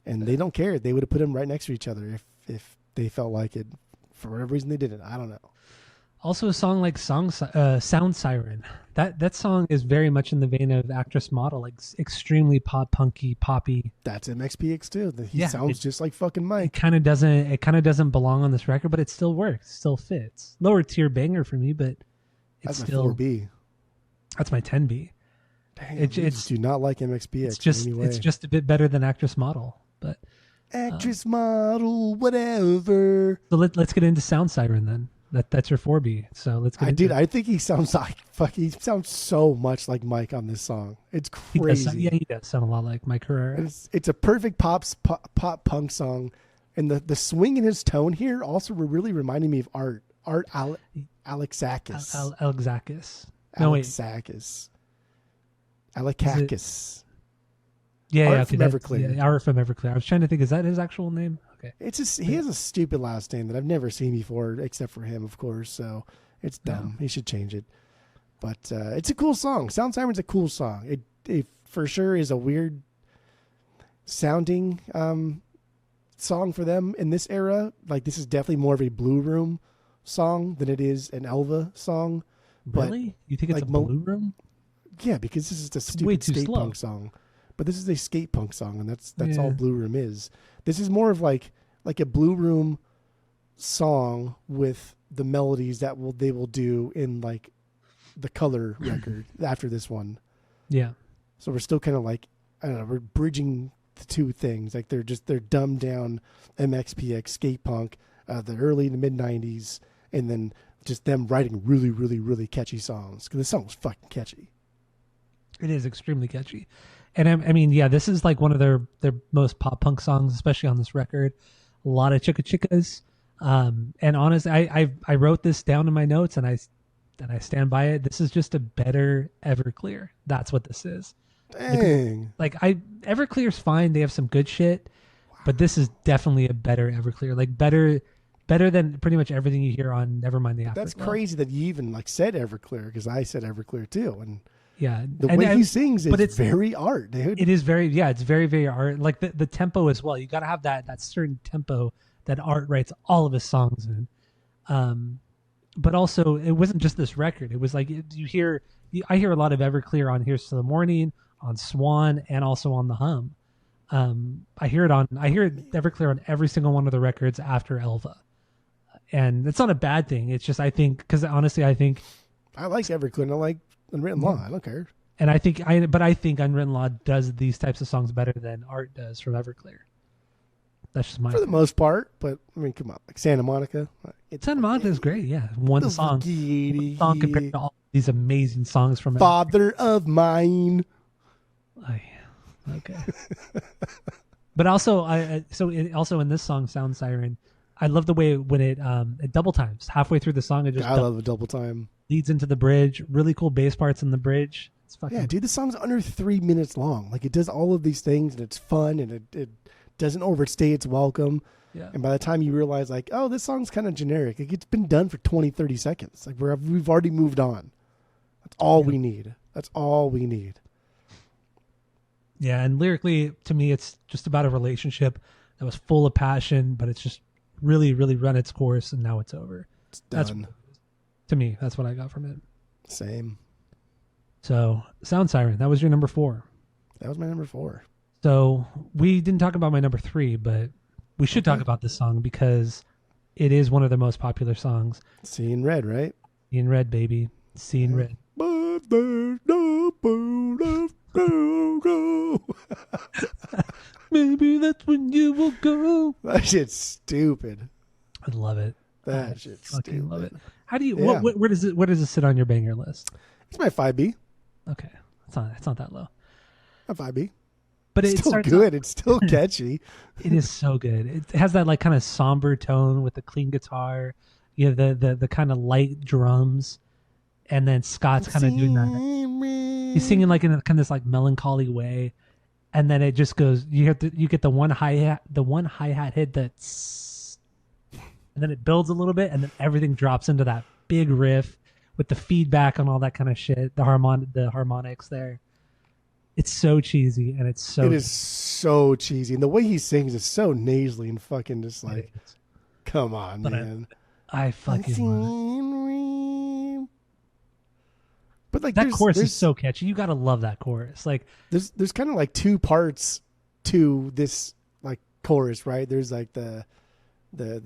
And they don't care. They would have put them right next to each other if they felt like it. For whatever reason they didn't. I don't know. Also a song like Sound Siren. That song is very much in the vein of Actress Model, like extremely pop punky, poppy. That's MXPX too. He sounds just like fucking Mike. It kind of doesn't belong on this record, but it still works, still fits. Lower tier banger for me, but it's that's still my 4B. That's my 10B. Damn, you just do not like MXPX. It's just a bit better than Actress Model, but Actress Model, whatever. So let's get into Sound Siren then. That's your 4B. So let's get into it. I think he sounds like he sounds so much like Mike on this song. It's crazy. He does sound a lot like Mike Herrera. It's a perfect pop punk song, and the swing in his tone here also really reminding me of Art Alexakis. Alexakis. No, wait. Alexakis. Alexakis. Yeah, Art from Everclear. Yeah, Art from Everclear. I was trying to think, is that his actual name? Okay. It's just he has a stupid last name that I've never seen before, except for him, of course. So it's dumb. He should change it. But it's a cool song. Sound Siren's a cool song. It for sure is a weird sounding song for them in this era. Like this is definitely more of a Blue Room song than it is an Elva song. Really? You think it's like a Blue Room? Yeah, because this is a stupid skate punk song. But this is a skate punk song, and that's all Blue Room is. This is more of like a Blue Room song with the melodies that they will do in like the color record after this one. Yeah. So we're still kind of like, I don't know, we're bridging the two things. Like they're dumbed down MXPX skate punk, the early to mid 90s, and then just them writing really, really, really catchy songs. Because the song was fucking catchy. It is extremely catchy. And I mean, yeah, this is like one of their most pop punk songs, especially on this record. A lot of chicka chickas. And honestly, I wrote this down in my notes and I stand by it. This is just a better Everclear. That's what this is. Dang. Everclear's fine. They have some good shit, but this is definitely a better Everclear. Like better than pretty much everything you hear on Nevermind the Afterglow. That's crazy that you even like said Everclear, because I said Everclear too. And yeah, the way he sings is very art, dude. It is very, yeah, it's very, very art. Like the tempo as well. You got to have that certain tempo that Art writes all of his songs in. But also, it wasn't just this record. It was like I hear a lot of Everclear on Here's to the Morning, on Swan, and also on The Hum. I hear Everclear on every single one of the records after Elva, and it's not a bad thing. It's just I think honestly I like Everclear and I like Unwritten Law. I don't care. And I think Unwritten Law does these types of songs better than Art does from Everclear. That's just my for the most part, but I mean, come on, like Santa Monica. Santa Monica is great, yeah. One song compared to all these amazing songs from Father of Mine. Okay. But also, also in this song, Sound Siren, I love the way when it double times halfway through the song. It just I love a double time. Leads into the bridge. Really cool bass parts in the bridge. It's fucking yeah, dude. The song's under 3 minutes long. Like it does all of these things, and it's fun, and it doesn't overstay its welcome. Yeah. And by the time you realize, like, oh, this song's kind of generic. Like, it's been done for 20, 30 seconds. Like we've already moved on. That's all we need. That's all we need. Yeah, and lyrically, to me, it's just about a relationship that was full of passion, but it's just really, really run its course, and now it's over. It's done. To me, that's what I got from it. Same. So, Sound Siren, that was your number 4. That was my number 4. So, we didn't talk about my number 3, but we should talk about this song because it is one of the most popular songs. Seeing Red, right? Seeing Red, baby. Seeing Red. But there's no food left to go. Maybe that's when you will go. That shit's stupid. I love it. That shit's stupid. Love it. How do you? Yeah. Where does it sit on your banger list? It's my 5B. Okay, it's not that low. A 5B. But it's still good. It's still catchy. It is so good. It has that like kind of somber tone with the clean guitar. You know, the kind of light drums, and then Scott's kind of doing that. He's singing like in a kind of this like melancholy way, and then it just goes. You get the one hi-hat hit that's, and then it builds a little bit, and then everything drops into that big riff with the feedback and all that kind of shit. The harmonics there. It's so cheesy, and it is so cheesy, and the way he sings is so nasally and fucking just like, come on, but man. I fucking love it. But like that chorus is so catchy. You gotta love that chorus. Like there's kind of like two parts to this like chorus, right? There's like the yeah,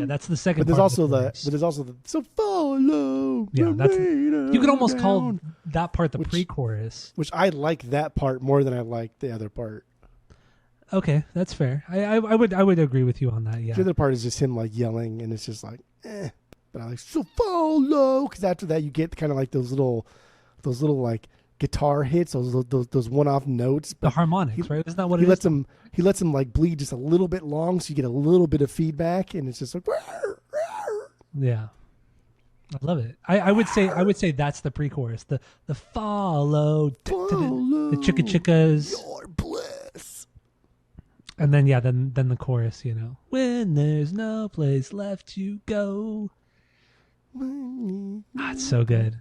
that's the second. But there's also the so follow. Yeah, you could almost call that part the pre-chorus, which I like that part more than I like the other part. Okay, that's fair. I would agree with you on that. Yeah, the other part is just him like yelling, and it's just like, But I like so follow, because after that you get kind of like those little like guitar hits, those one-off notes. The harmonics, right? Isn't that what he lets them? He lets them like bleed just a little bit long, so you get a little bit of feedback, and it's just like, yeah, I love it. I would say that's the pre-chorus, the follow the chicka chickas. Your bliss. And then then the chorus, you know, when there's no place left to go. It's so good.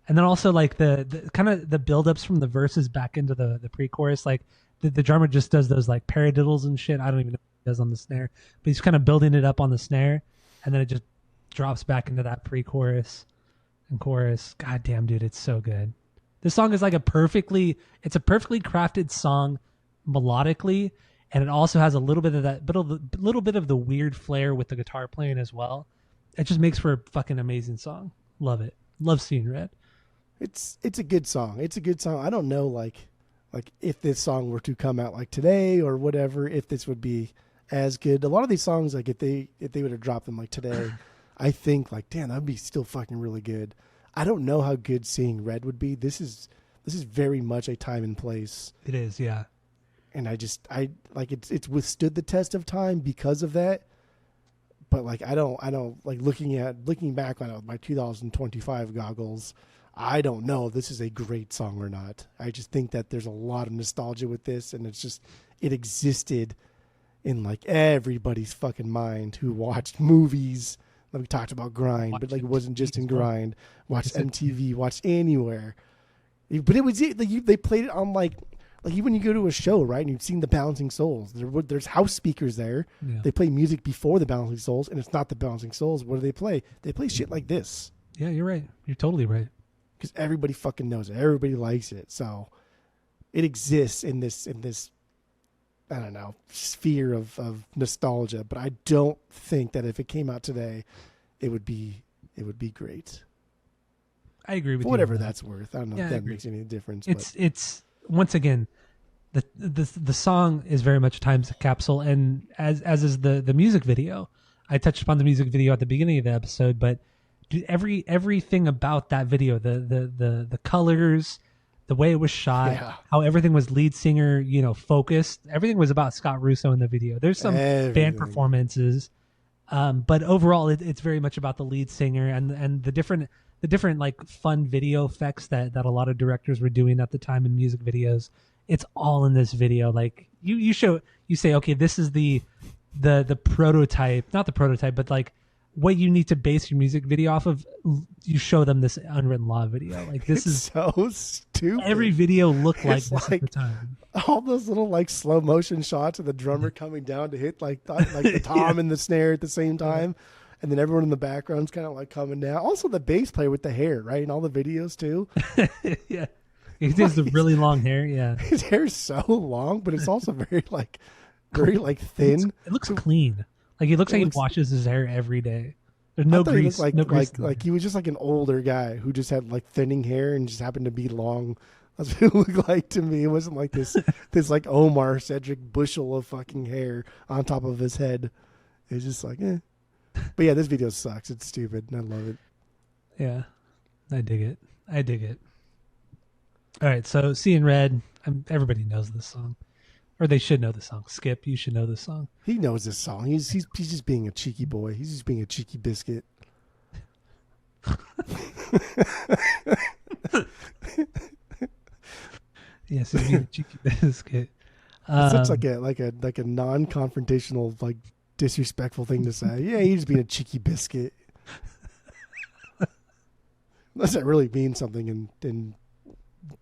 And then also like the kind of the buildups from the verses back into the pre-chorus, like the drummer just does those like paradiddles and shit. I don't even know what he does on the snare, but he's kind of building it up on the snare, and then it just drops back into that pre-chorus and chorus. God damn, dude, it's so good. This song is like a perfectly crafted song melodically, and it also has a little bit of that little bit of the weird flair with the guitar playing as well. it just makes for a fucking amazing song. Love it. Love Seeing Red. It's a good song. It's a good song. I don't know like if this song were to come out like today or whatever, if this would be as good. A lot of these songs, like if they would have dropped them like today, I think like, damn, that'd be still fucking really good. I don't know how good Seeing Red would be. This is very much a time and place. It is, yeah. And I like it's withstood the test of time because of that. But like I don't like looking back on it with my 2025 goggles, I don't know if this is a great song or not. I just think that there's a lot of nostalgia with this, and it's just it existed in like everybody's fucking mind who watched movies. Like we talked about Grind, but like it wasn't just in Grind. Watched MTV, watched anywhere. But it was like they played it on like even when you go to a show, right, and you've seen the Bouncing Souls, there's house speakers there. Yeah. They play music before the Bouncing Souls, and it's not the Bouncing Souls. What do they play? They play shit like this. Yeah, you're right. You're totally right. Because everybody fucking knows it. Everybody likes it. So it exists in this I don't know, sphere of nostalgia. But I don't think that if it came out today, it would be great. I agree with you. Whatever that's worth. I don't know if that makes any difference. It's once again, the song is very much a time capsule, and as is the music video. I touched upon the music video at the beginning of the episode, but dude, everything about that video, the colors, the way it was shot, how everything was lead singer, focused. Everything was about Scott Russo in the video. There's some band performances, but overall, it's very much about the lead singer and the different like fun video effects that a lot of directors were doing at the time in music videos. It's all in this video. Like you say, okay, this is the prototype, not the prototype, but like what you need to base your music video off of. You show them this Unwritten Law video. Like this is so stupid. Every video looked like this at the time. All those little like slow motion shots of the drummer coming down to hit like the tom and the snare at the same time. And then everyone in the background's kind of like coming down. Also the bass player with the hair, right? In all the videos too. Yeah. He has the really long hair. Yeah. His hair's so long, but it's also very thin. It looks clean. Like he looks like he washes his hair every day. There's no grease. Like he was just like an older guy who just had like thinning hair and just happened to be long. That's what it looked like to me. It wasn't like this like Omar Cedric bushel of fucking hair on top of his head. It was just like, eh. But yeah, this video sucks. It's stupid. And I love it. Yeah, I dig it. All right, so Seeing Red. Everybody knows this song, or they should know the song. Skip, you should know this song. He knows this song. He's just being a cheeky boy. He's just being a cheeky biscuit. Yes, he's being a cheeky biscuit. It's such like a non-confrontational, like disrespectful thing to say. Yeah, he's just being a cheeky biscuit. Unless that really means something in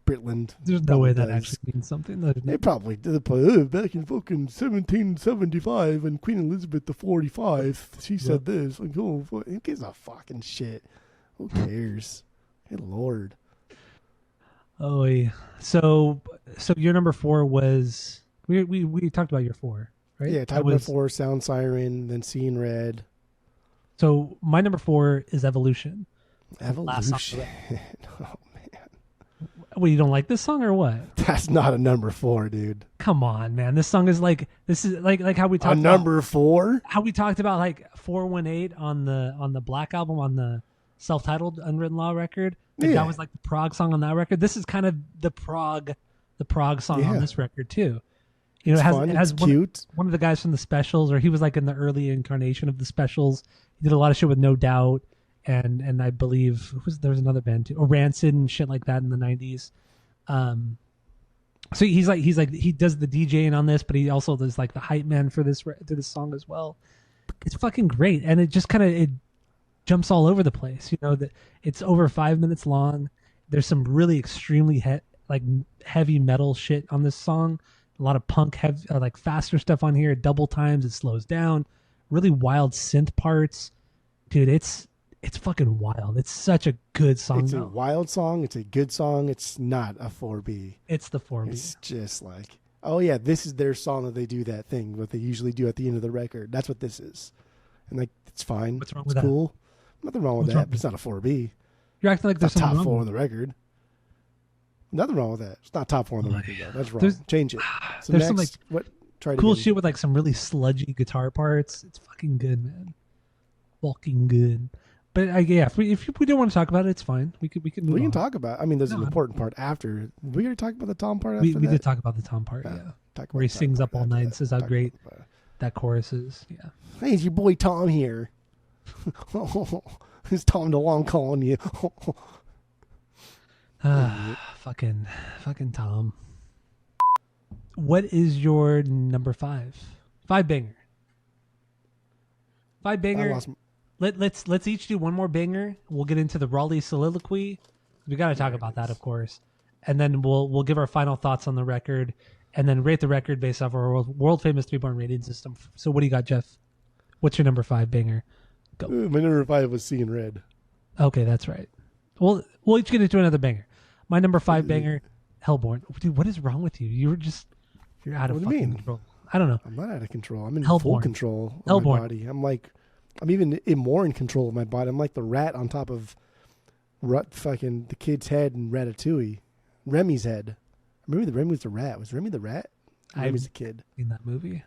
Britland. There's no way that actually means something. They probably did. Back in fucking 1775 and Queen Elizabeth the 45, she said this. Like, oh, who gives a fucking shit? Who cares? Good Lord. Oh, yeah. So your number 4 was we talked about your 4, right? Yeah, talked about 4, Sound Siren, then Seeing Red. So my number 4 is Evolution. Evolution. Oh, well, you don't like this song or what? That's not a number 4, dude. Come on, man. This song is like how we talked about number 4. How we talked about like 418 on the Black album on the self-titled Unwritten Law record. Like that was like the prog song on that record. This is kind of the prog song on this record too. It has cute. One of the guys from the Specials, or he was like in the early incarnation of the Specials. He did a lot of shit with No Doubt. And I believe there was another band too, or Rancid and shit like that in the 90s. So he does the DJing on this, but he also does like the hype man for this song as well. It's fucking great, and it just kind of it jumps all over the place. That it's over 5 minutes long. There's some really extremely heavy metal shit on this song. A lot of punk like faster stuff on here. Double times, it slows down. Really wild synth parts, dude. It's fucking wild. It's such a good song. It's a wild song. It's a good song. It's not a 4B. It's the 4B. It's just like, oh yeah, this is their song that they do that thing, what they usually do at the end of the record. That's what this is. And like, it's fine. What's wrong with that? Cool. Nothing wrong with What's that, wrong? but it's not a 4B. You're acting like It's there's not something top wrong 4 with on the record. Nothing wrong with that. It's not top 4 on the record, though. That's wrong. There's- Change it. So there's next, some, like, what? Try it cool again. shit with like some really sludgy guitar parts. It's fucking good, man. Fucking good. But yeah, if we don't want to talk about it, it's fine. We can move We can on. talk about. I mean, there's No, an I- important part after. We already talked about the Tom part after We that. did talk about the Tom part, yeah. Talk Where he about the sings Tom up part all after night that. and says how Talk great about that chorus is. Yeah. Hey, it's your boy Tom here. It's Tom DeLong calling you. Fucking Tom. What is your number 5? 5 banger. 5 I banger. lost. Let's each do one more banger. We'll get into the Raleigh soliloquy. We got to talk about that, of course, and then we'll give our final thoughts on the record, and then rate the record based off our world famous 3-point rating system. So, what do you got, Jeff? What's your number 5 banger? Go. My number 5 was Seeing Red. Okay, that's right. We'll each get into another banger. My number 5 banger, Hellborn. Dude, what is wrong with you? You're out of What do you fucking mean? control. I don't know. I'm not out of control. I'm in Hellborn. full control of my Hellborn. body. I'm even more in control of my body. I'm like the rat on top of fucking the kid's head in Ratatouille. Remy's head. Maybe Remy was the rat. Was Remy the rat? Remy's the kid. Seen that movie?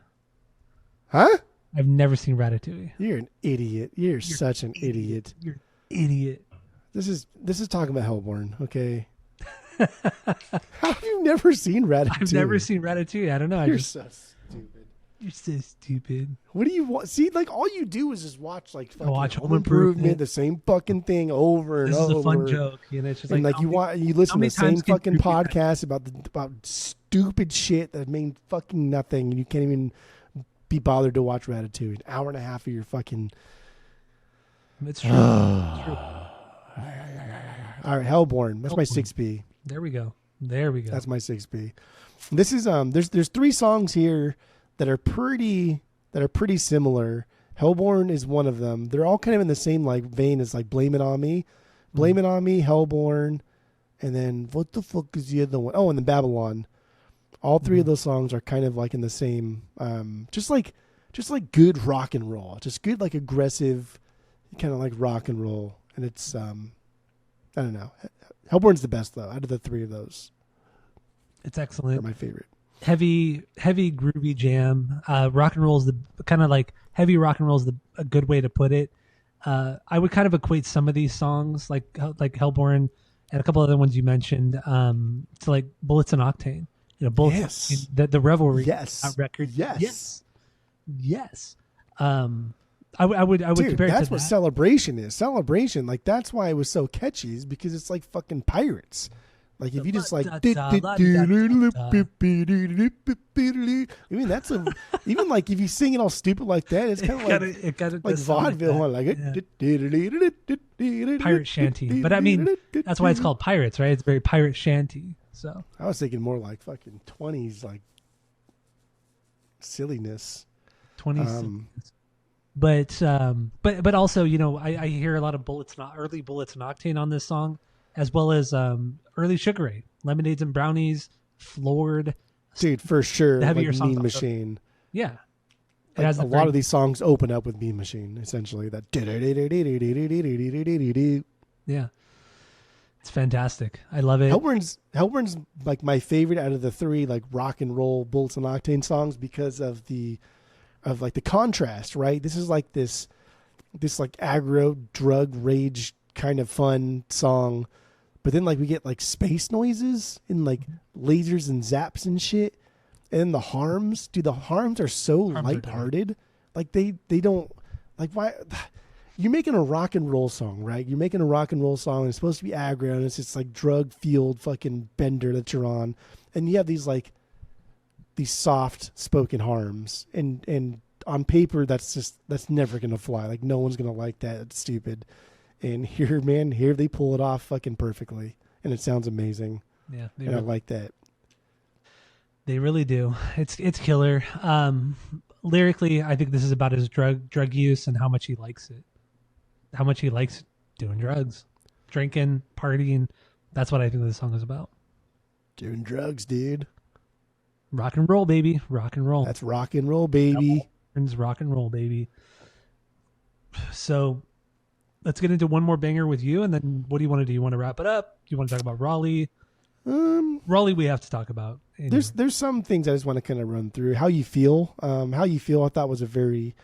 Huh? I've never seen Ratatouille. You're an idiot. You're such an idiot. You're an idiot. This is talking about Hellborn, okay? How have you never seen Ratatouille? I've never seen Ratatouille. I don't know. You're so stupid. You're so stupid. What do you want? See, like all you do is just watch like fucking Watch Home Home Improvement. the same fucking thing over and This over. is a fun joke. You know, it's just And like you listen to many the same times can fucking you do that? podcast about stupid shit that mean fucking nothing, and you can't even be bothered to watch Ratatouille. An hour and a half of your fucking. It's true. It's true. All right, Hellborn. That's my Hellborn. 6B. There we go. There we go. That's my 6B. This is there's 3 songs here that are pretty similar. Hellborn is one of them. They're all kind of in the same like vein as like Blame It On Me. Blame It On Me, Hellborn, and then what the fuck is the other one? Oh, and then Babylon. All 3 of those songs are kind of like in the same just like good rock and roll. Just good like aggressive kind of like rock and roll. And it's I don't know. Hellborn's the best though. Out of the 3 of those, It's they're excellent. my favorite. Heavy groovy jam. Rock and roll is the kind of like heavy rock and roll is a good way to put it. I would kind of equate some of these songs like Hellborn and a couple other ones you mentioned to like Bullets and Octane. You know, Bullets. Yes. The Revelry. Yes. Record. Yes. Yes. I would Dude, compare it that's to what that. Celebration is. Celebration, like that's why it was so catchy, is because it's like fucking pirates. Like if you just like, I mean that's a even like if you sing it all stupid like that, it's kind of like like vaudeville, like pirate shanty. But I mean, that's why it's called pirates, right? It's very pirate shanty. So I was thinking more like fucking 20s, like silliness. 20s. But also, you know, I hear a lot of early Bullets and Octane on this song, as well as early Sugar Ray, Lemonades and Brownies, Floored. Dude, for sure. The heavier like songs Mean also. Machine. Yeah. It Like, has a lot of these songs open up with Mean Machine, essentially. That yeah. It's fantastic. I love it. Hellborn's like my favorite out of the 3 like rock and roll Bullets and Octane songs because of the contrast, right? This is like this like aggro drug rage kind of fun song, but then like we get like space noises and like lasers and zaps and shit, and then the harms. Dude, the harms are so lighthearted. Like they don't like why. You're making a rock and roll song, right? You're making a rock and roll song. And it's supposed to be aggro, and it's just like drug fueled fucking bender that you're on, and you have these soft spoken harms, and on paper that's never gonna fly. Like no one's gonna like that. It's stupid. And here they pull it off fucking perfectly, and it sounds amazing. Yeah, I like that. They really do. It's killer. Lyrically, I think this is about his drug use and how much he likes it. How much he likes doing drugs, drinking, partying. That's what I think this song is about. Doing drugs, dude. Rock and roll, baby. Rock and roll. That's rock and roll, baby. Rock and roll, baby. So let's get into one more banger with you, and then what do you want to do? You want to wrap it up? Do you want to talk about Raleigh? Raleigh, we have to talk about. Anyway. There's some things I just want to kind of run through. How you feel? How you feel? I thought was a very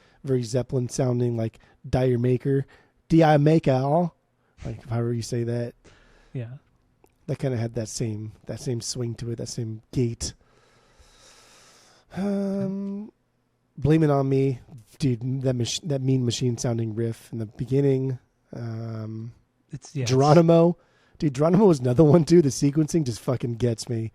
Zeppelin sounding, like Dire Maker, Di Maker, like however you say that. Yeah, that kind of had that same swing to it, that same gait. Blame It On Me, dude. That Mean Machine sounding riff in the beginning. Geronimo. Dude, Geronimo was another one too. The sequencing just fucking gets me.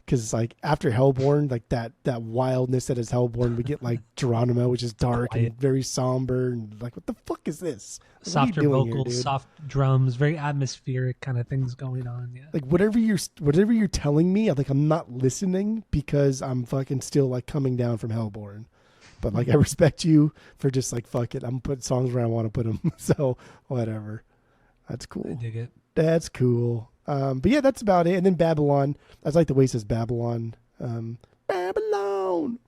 Because like after Hellborn, like that wildness that is Hellborn, we get like Geronimo, which is dark and very somber, and like, what the fuck is this? Softer vocals, soft drums, very atmospheric kind of things going on. Yeah. Like whatever you're telling me, I'm not listening because I'm fucking still like coming down from Hellborn. But like I respect you for just like, fuck it, I'm putting songs where I want to put them. So whatever. That's cool. I dig it. That's cool. But yeah, that's about it. And then Babylon. I like the way he says Babylon. Babylon.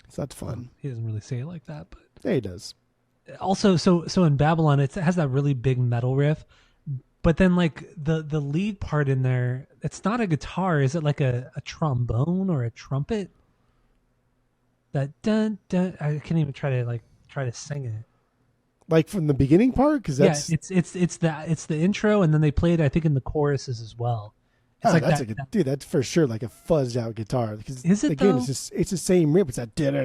So that's fun. He doesn't really say it like that, but yeah, he does. Also, so in Babylon, it has that really big metal riff, but then like the lead part in there, it's not a guitar. Is it like a trombone or a trumpet? That dun dun. I can't even try to sing it. Like from the beginning part, because that's it's the intro, and then they play it, I think, in the choruses as well. It's like dude, that's for sure like a fuzzed out guitar. Because is it again? though? It's the same rip. It's that. No,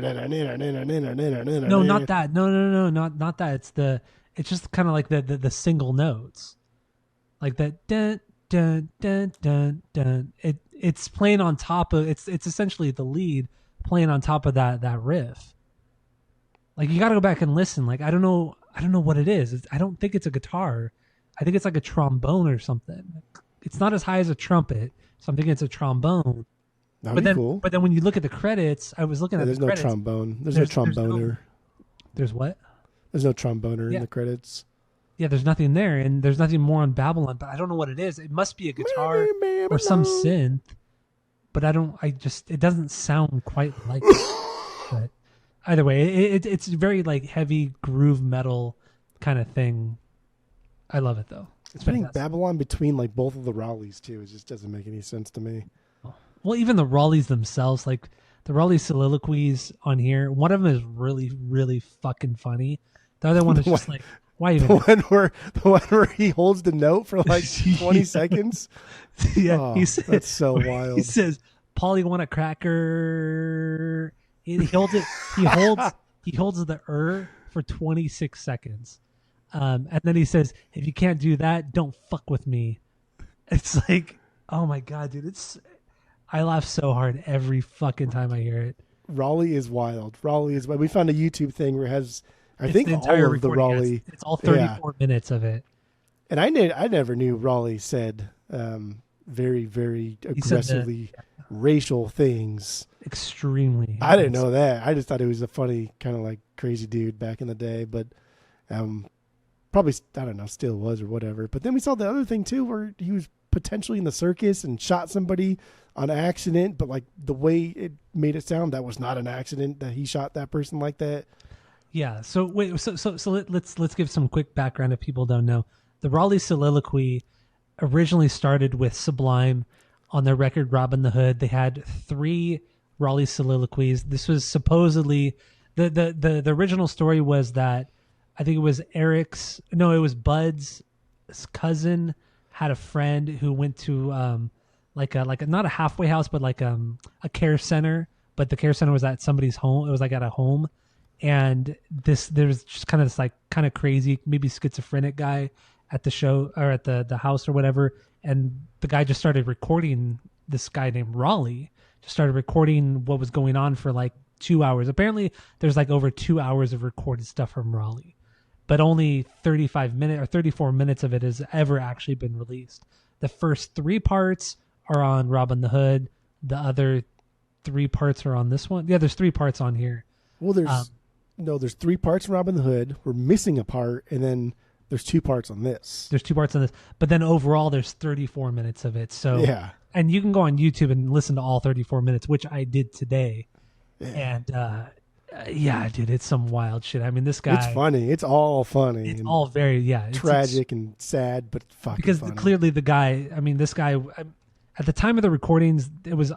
not that. No, not that. It's just kind of like the single notes, like that dun dun dun dun dun. It's playing on top of it's essentially the lead playing on top of that riff. Like you got to go back and listen. Like I don't know what it is. I don't think it's a guitar. I think it's like a trombone or something. It's not as high as a trumpet, so I'm thinking it's a trombone. That'd be cool. But then when you look at the credits, I was looking at the credits. There's no trombone. There's no tromboner. There's what? There's no tromboner in the credits. Yeah, there's nothing there, and there's nothing more on Babylon, but I don't know what it is. It must be a guitar or some synth, but it doesn't sound quite like it. But either way, it's very like heavy groove metal kind of thing. I love it though. It's putting Babylon between like both of the Raleighs too. It just doesn't make any sense to me. Well, even the Raleighs themselves, like the Raleigh soliloquies on here, one of them is really, really fucking funny. The other one is just like, why even? The one where he holds the note for like 20 seconds. Yeah, he says, that's so wild. He says, "Polly want a cracker." He holds it. He holds the for 26 seconds. And then he says, "If you can't do that, don't fuck with me." It's like, oh my god, dude! I laugh so hard every fucking time I hear it. Raleigh is wild. We found a YouTube thing where it has, I think, all of the Raleigh. It's all 34 minutes of it. And I never knew Raleigh said very, very aggressively racial things. Extremely. I didn't know that. I just thought he was a funny kind of like crazy dude back in the day, but. Probably, I don't know, still was or whatever. But then we saw the other thing too, where he was potentially in the circus and shot somebody on accident. But like the way it made it sound, that was not an accident that he shot that person like that. Yeah. So wait. So let's give some quick background if people don't know. The Raleigh soliloquy originally started with Sublime on their record Robin the Hood. They had 3 Raleigh soliloquies. This was supposedly the original story was that. I think it was Bud's cousin had a friend who went to like not a halfway house, but like a care center. But the care center was at somebody's home. It was like at a home. And there was just kind of this like kind of crazy, maybe schizophrenic guy at the show or at the house or whatever. And the guy just started recording this guy named Raleigh, just started recording what was going on for like 2 hours. Apparently there's like over 2 hours of recorded stuff from Raleigh. But only 35 minutes or 34 minutes of it has ever actually been released. The first 3 parts are on Robin the Hood. The other 3 parts are on this one. Yeah, there's 3 parts on here. Well, there's 3 parts in Robin the Hood. We're missing a part, and then there's 2 parts on this. There's 2 parts on this, but then overall there's 34 minutes of it. So yeah, and you can go on YouTube and listen to all 34 minutes, which I did today. Yeah. And Yeah, dude, it's some wild shit. I mean, this guy. It's funny. It's all funny. It's and all very tragic and sad, but fucking because funny. clearly the guy. I mean, this guy. At the time of the recordings, it was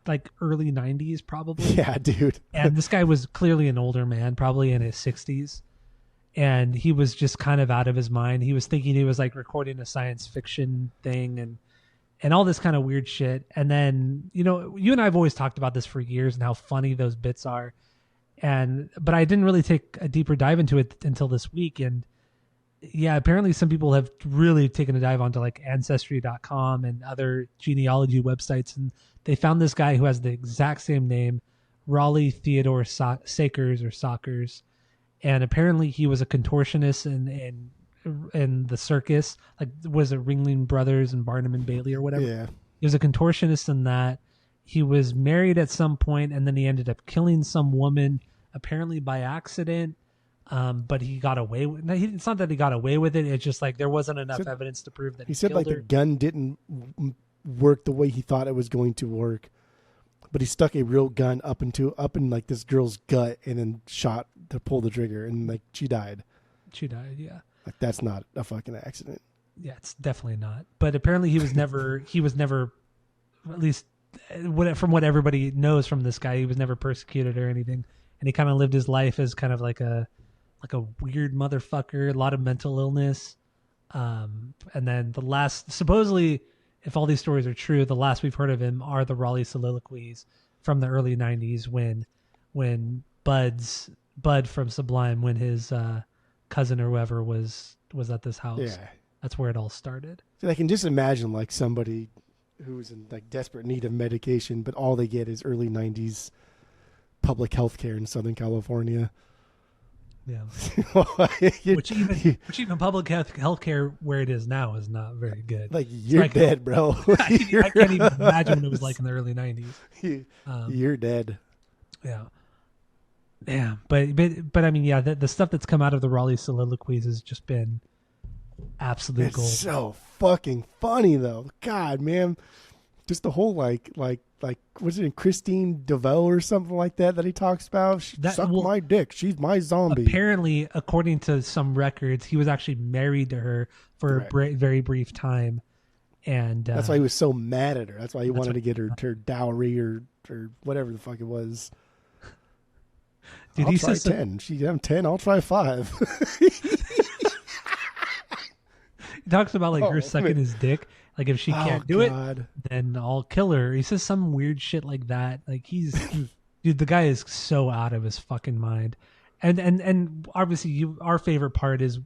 like early 90s, probably. Yeah, dude. And this guy was clearly an older man, probably in his 60s. And he was just kind of out of his mind. He was thinking he was like recording a science fiction thing and all this kind of weird shit. And then, you and I have always talked about this for years and how funny those bits are. But I didn't really take a deeper dive into it until this week. And yeah, apparently some people have really taken a dive onto like ancestry.com and other genealogy websites. And they found this guy who has the exact same name, Raleigh Theodore Sakers or Sockers. And apparently he was a contortionist in the circus, like was it Ringling Brothers and Barnum and Bailey or whatever? Yeah. He was a contortionist in that. He was married at some point and then he ended up killing some woman, apparently by accident. But he got away with it. It's not that he got away with it. It's just like there wasn't enough evidence to prove that he said killed like her. the gun didn't work the way he thought it was going to work, but he stuck a real gun up in like this girl's gut and then shot to pull the trigger and like she died. She died, yeah. Like that's not a fucking accident. Yeah, it's definitely not. But apparently he was never, at least from what everybody knows from this guy, he was never persecuted or anything. And he kind of lived his life as kind of like a weird motherfucker, a lot of mental illness. And then supposedly, if all these stories are true, the last we've heard of him are the Raleigh soliloquies from the early 90s when Bud from Sublime, when his cousin or whoever was at this house. Yeah. That's where it all started. So I can just imagine like somebody who's in like desperate need of medication, but all they get is early 90s public health care in Southern California. Yeah, which even public health care where it is now is not very good. Like you're dead, bro. I can't even imagine what it was like in the early 90s. You're dead. Yeah, yeah, but I mean, yeah, the stuff that's come out of the Raleigh soliloquies has just been absolute gold. It's so fucking funny though. God, man, just the whole like was it in Christine DeVoe or something like that he talks about? Suck my dick. She's my zombie. Apparently, according to some records, he was actually married to her for a very brief time, and that's why he was so mad at her. That's why he wanted to get her dowry or whatever the fuck it was. Dude, I'll try 10. I'm 10. I'll try 5. He talks about like her sucking his dick. Like if she can't do it, then I'll kill her. He says some weird shit like that. Like dude, the guy is so out of his fucking mind. And obviously our favorite part is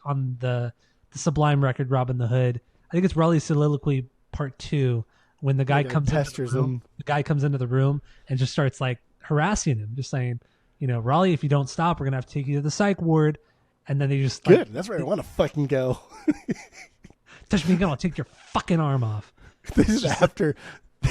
on the Sublime record, Robin the Hood. I think it's Raleigh's soliloquy part 2 when the guy comes into the room. The guy comes into the room and just starts like harassing him, just saying, Raleigh, if you don't stop, we're gonna have to take you to the psych ward. And then they just good. That's where I want to fucking go. Touch me again, I'll take your fucking arm off. This is after.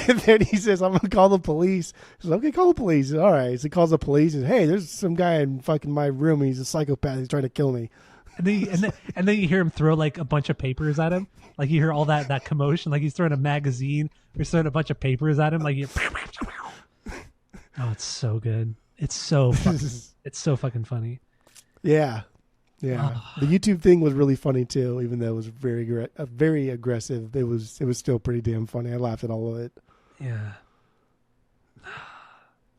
And then he says, "I'm gonna call the police." He says, "Okay, call the police." All right. So he calls the police and, "Hey, there's some guy in fucking my room. And he's a psychopath. He's trying to kill me." And then you hear him throw like a bunch of papers at him. Like you hear all that commotion. Like he's throwing a magazine. Or throwing a bunch of papers at him. Like oh, it's so good. It's so fucking funny. Yeah. Yeah, the YouTube thing was really funny too, even though it was very aggressive. It was still pretty damn funny. I laughed at all of it. Yeah,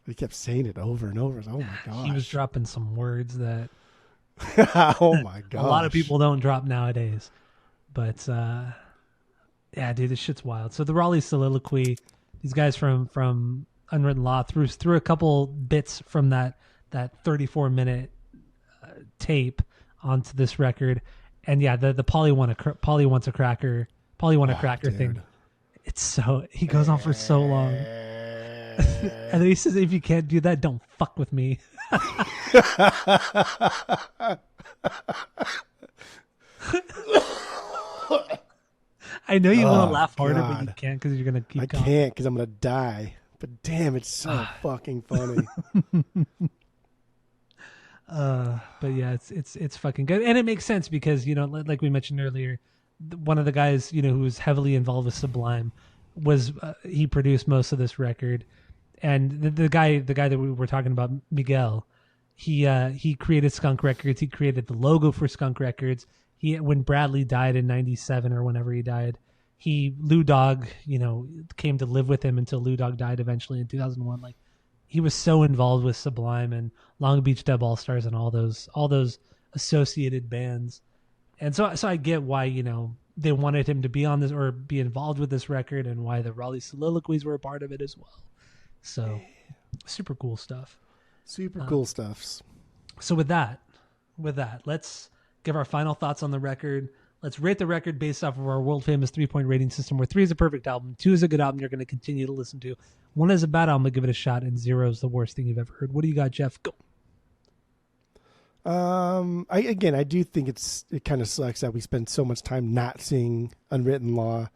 he kept saying it over and over. Oh my gosh, he was dropping some words that oh my god, a lot of people don't drop nowadays. But yeah, dude, this shit's wild. So the Raleigh soliloquy, these guys from Unwritten Law threw a couple bits from that 34-minute tape onto this record, and yeah, the Polly wants a cracker thing. It's so he goes on for so long, and then he says, "If you can't do that, don't fuck with me." I know you want to laugh harder, but you can't because you're gonna keep. I can't because I'm gonna die. But damn, it's so fucking funny. But yeah, it's fucking good, and it makes sense because like we mentioned earlier, one of the guys who was heavily involved with Sublime was he produced most of this record, and the guy that we were talking about, Miguel, He created Skunk Records. He created the logo for Skunk Records. When Bradley died in '97 or whenever he died, Lou Dog, came to live with him until Lou Dog died eventually in 2001. Like, he was so involved with Sublime and Long Beach Dub All Stars and all those associated bands. And so I get why, they wanted him to be on this or be involved with this record, and why the Raleigh Soliloquies were a part of it as well. So super cool stuff. Super cool stuffs. So with that, let's give our final thoughts on the record. Let's rate the record based off of our world famous 3-point rating system, where 3 is a perfect album, 2 is a good album you're going to continue to listen to, 1 is a bad album, but give it a shot, and 0 is the worst thing you've ever heard. What do you got, Jeff? Go. I do think it kind of sucks that we spend so much time not seeing Unwritten Law.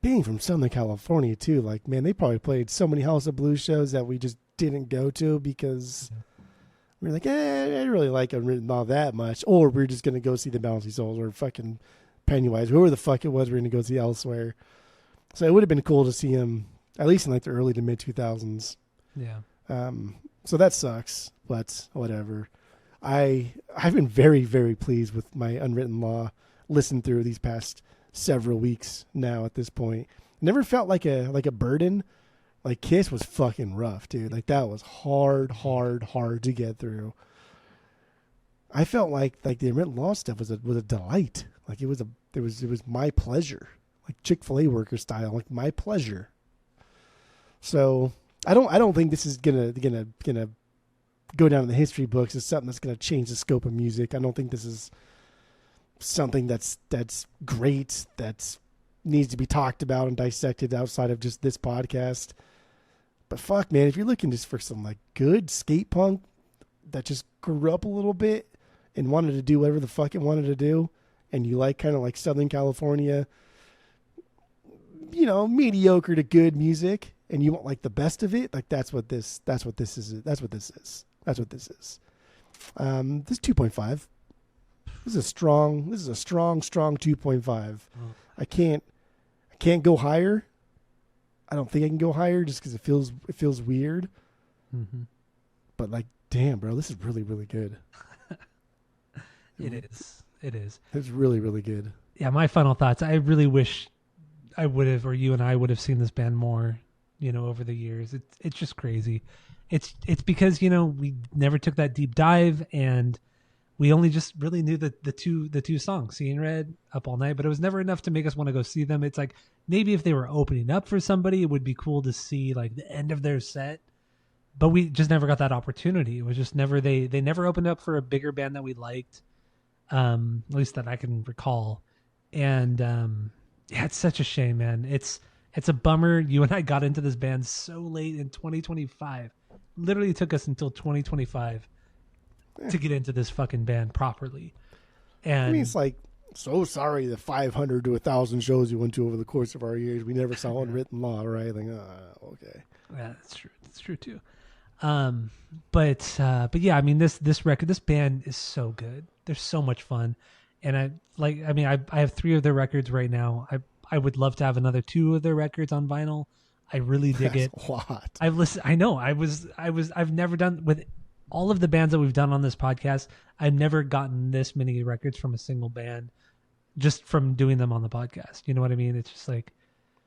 Being from Southern California too, like, man, they probably played so many House of Blues shows that we just didn't go to because we were like, I didn't really like Unwritten Law that much, or we're just gonna go see the Bouncy Souls or fucking Pennywise, whoever the fuck it was, we're gonna go see elsewhere. So it would have been cool to see him at least in like the early to mid 2000s. Yeah. So that sucks, but whatever. I've been very, very pleased with my Unwritten Law listen through these past several weeks now at this point. Never felt like a burden. Like, Kiss was fucking rough, dude. Like, that was hard to get through. I felt like the Unwritten Law stuff was a delight. Like, it was my pleasure. Like Chick-fil-A worker style, like my pleasure. So I don't think this is gonna go down in the history books as something that's gonna change the scope of music. I don't think this is something that's great, that needs to be talked about and dissected outside of just this podcast. But fuck, man, if you're looking just for some like good skate punk that just grew up a little bit and wanted to do whatever the fuck it wanted to do, and you like kind of like Southern California, mediocre to good music, and you want like the best of it, like that's what this is. This 2.5. This is a strong 2.5. I can't go higher. I don't think I can go higher just because it feels weird. Mm-hmm. But like, damn, bro, this is really, really good. It is. It's really, really good. Yeah, my final thoughts. I really wish I would have, or you and I would have seen this band more, over the years. It's just crazy. It's because, we never took that deep dive, and we only just really knew the two songs, Seeing Red, Up All Night, but it was never enough to make us want to go see them. It's like, maybe if they were opening up for somebody, it would be cool to see like the end of their set, but we just never got that opportunity. It was just never, they never opened up for a bigger band that we liked, at least that I can recall. And yeah, it's such a shame, man. It's a bummer. You and I got into this band so late in 2025. Literally took us until 2025 to get into this fucking band properly. And I mean, it's like, so sorry the 500 to 1,000 shows you went to over the course of our years. We never saw Unwritten Law, right? Like, okay. Yeah, that's true. That's true too. But yeah, I mean, this record, this band is so good. They're so much fun. And I have 3 of their records right now. I would love to have another 2 of their records on vinyl. I really dig it. That's a lot. I've listened. I know. I've never done, with all of the bands that we've done on this podcast, I've never gotten this many records from a single band just from doing them on the podcast. You know what I mean? It's just like,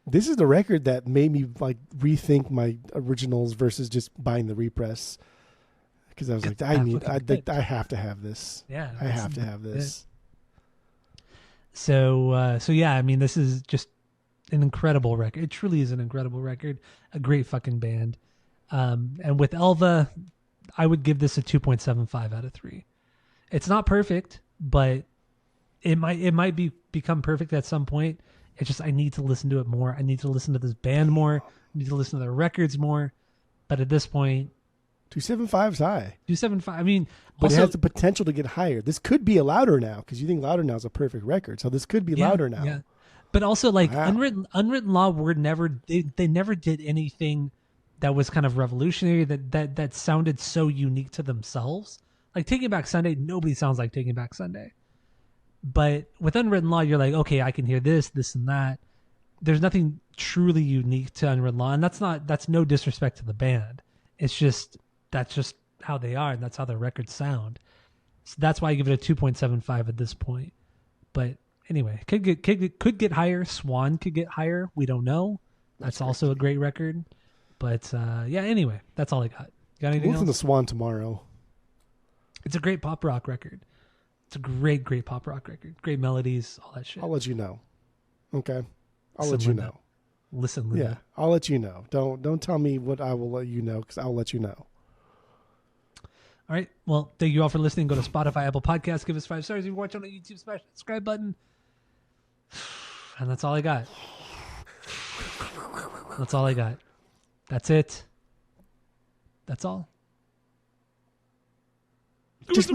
this is the record that made me like rethink my originals versus just buying the repress. Because I was like, I have to have this. Yeah, I have to have this. So yeah, I mean, this is just an incredible record. It truly is an incredible record. A great fucking band. And with Elva, I would give this a 2.75 out of 3. It's not perfect, but it might become perfect at some point. It's just, I need to listen to it more. I need to listen to this band more. I need to listen to their records more. But at this point, 2.75 is high. 2.75. I mean, but also, it has the potential to get higher. This could be a Louder Now, because you think Louder Now is a perfect record. So this could be Louder Now. Yeah. But also, like, Unwritten Law were never, they never did anything that was kind of revolutionary, that sounded so unique to themselves. Like Taking Back Sunday, nobody sounds like Taking Back Sunday. But with Unwritten Law, you're like, okay, I can hear this, and that. There's nothing truly unique to Unwritten Law, and that's no disrespect to the band. It's just, that's just how they are, and that's how their records sound. So that's why I give it a 2.75 at this point. But anyway, could get higher. Swan could get higher. We don't know. That's also a great record. But yeah, anyway, that's all I got. You got anything else? Listen to Swan tomorrow. It's a great pop rock record. It's a great pop rock record. Great melodies, all that shit. I'll let you know. Okay. I'll let you know. Listen, Linda. Yeah, I'll let you know. Don't tell me what I will let you know, because I'll let you know. All right. Well, thank you all for listening. Go to Spotify, Apple Podcasts. Give us 5 stars. If you're watching on YouTube, smash the subscribe button. And that's all I got. That's all I got. That's it. That's all. Just